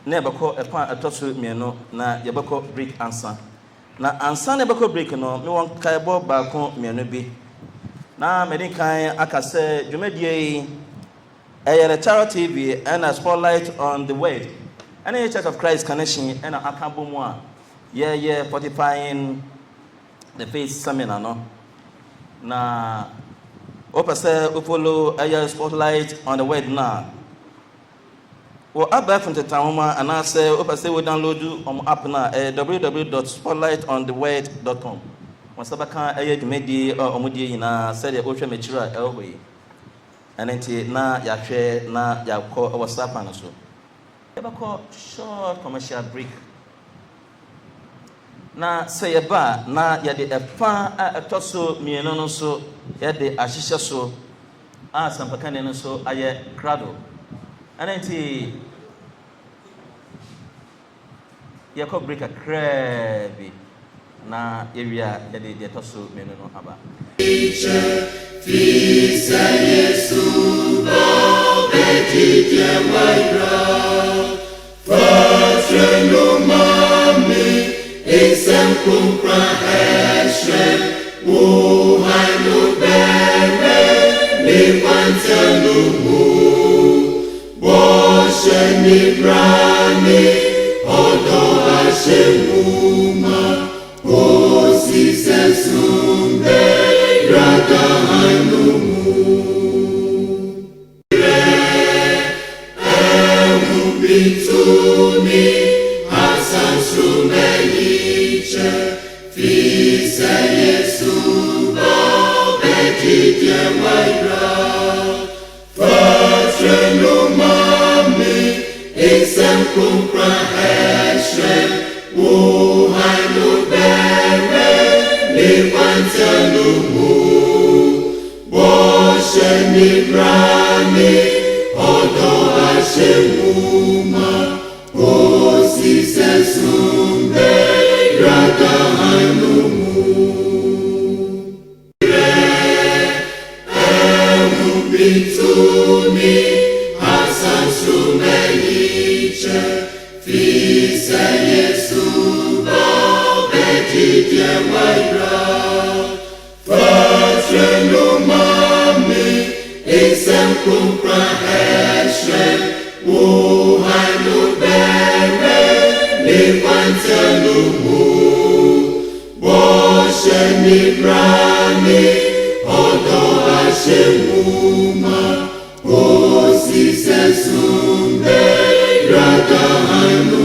na yebeko epa etoso mienu na yebeko break ansa na ansa na yebeko break no me won kaibo baako mienu bi na medikan akase dwumadie eyere Chariot TV and Spotlight on the Word and the Church of Christ Kaneshie and akabomu a yeah Fortifying the Faith Seminar no na opase follow eyere Spotlight on the Word na wo aba from the tawoma and I say opase we download app na www.spotlightontheword.com wasabaka eyere dwumadi omudie na said e ohwe mechira elhoyi and enti na yahwe na yakọ WhatsApp na so yebako short commercial break na say eba na yade efa etoso mienu no so yade ahihye so sampakane no so aye crado and enti yako break a crabby na area yade de etoso mienu no aba
Fils à Jésus, petit Dieu votre nous mami, et sem comprehenssion, où nous belle, les pantas nous, boche ni brani, odo a shemuma, Osi sesumbe rada hanumu bitumi hasan sumelice fise Yesu ba bedidye waira fatre lumami isem kumpra eshe wuhanu bere liwantelumu boshe nibrani odo ashemuma osi sesumbe rada hanumu bitumi hasan sumelice fise Yesu ba bedidye waira fatre lumami isem kumpra eshe wuhanu bere liwantelumu boshe nibrani odo ashemuma osi sesumbe rada hanu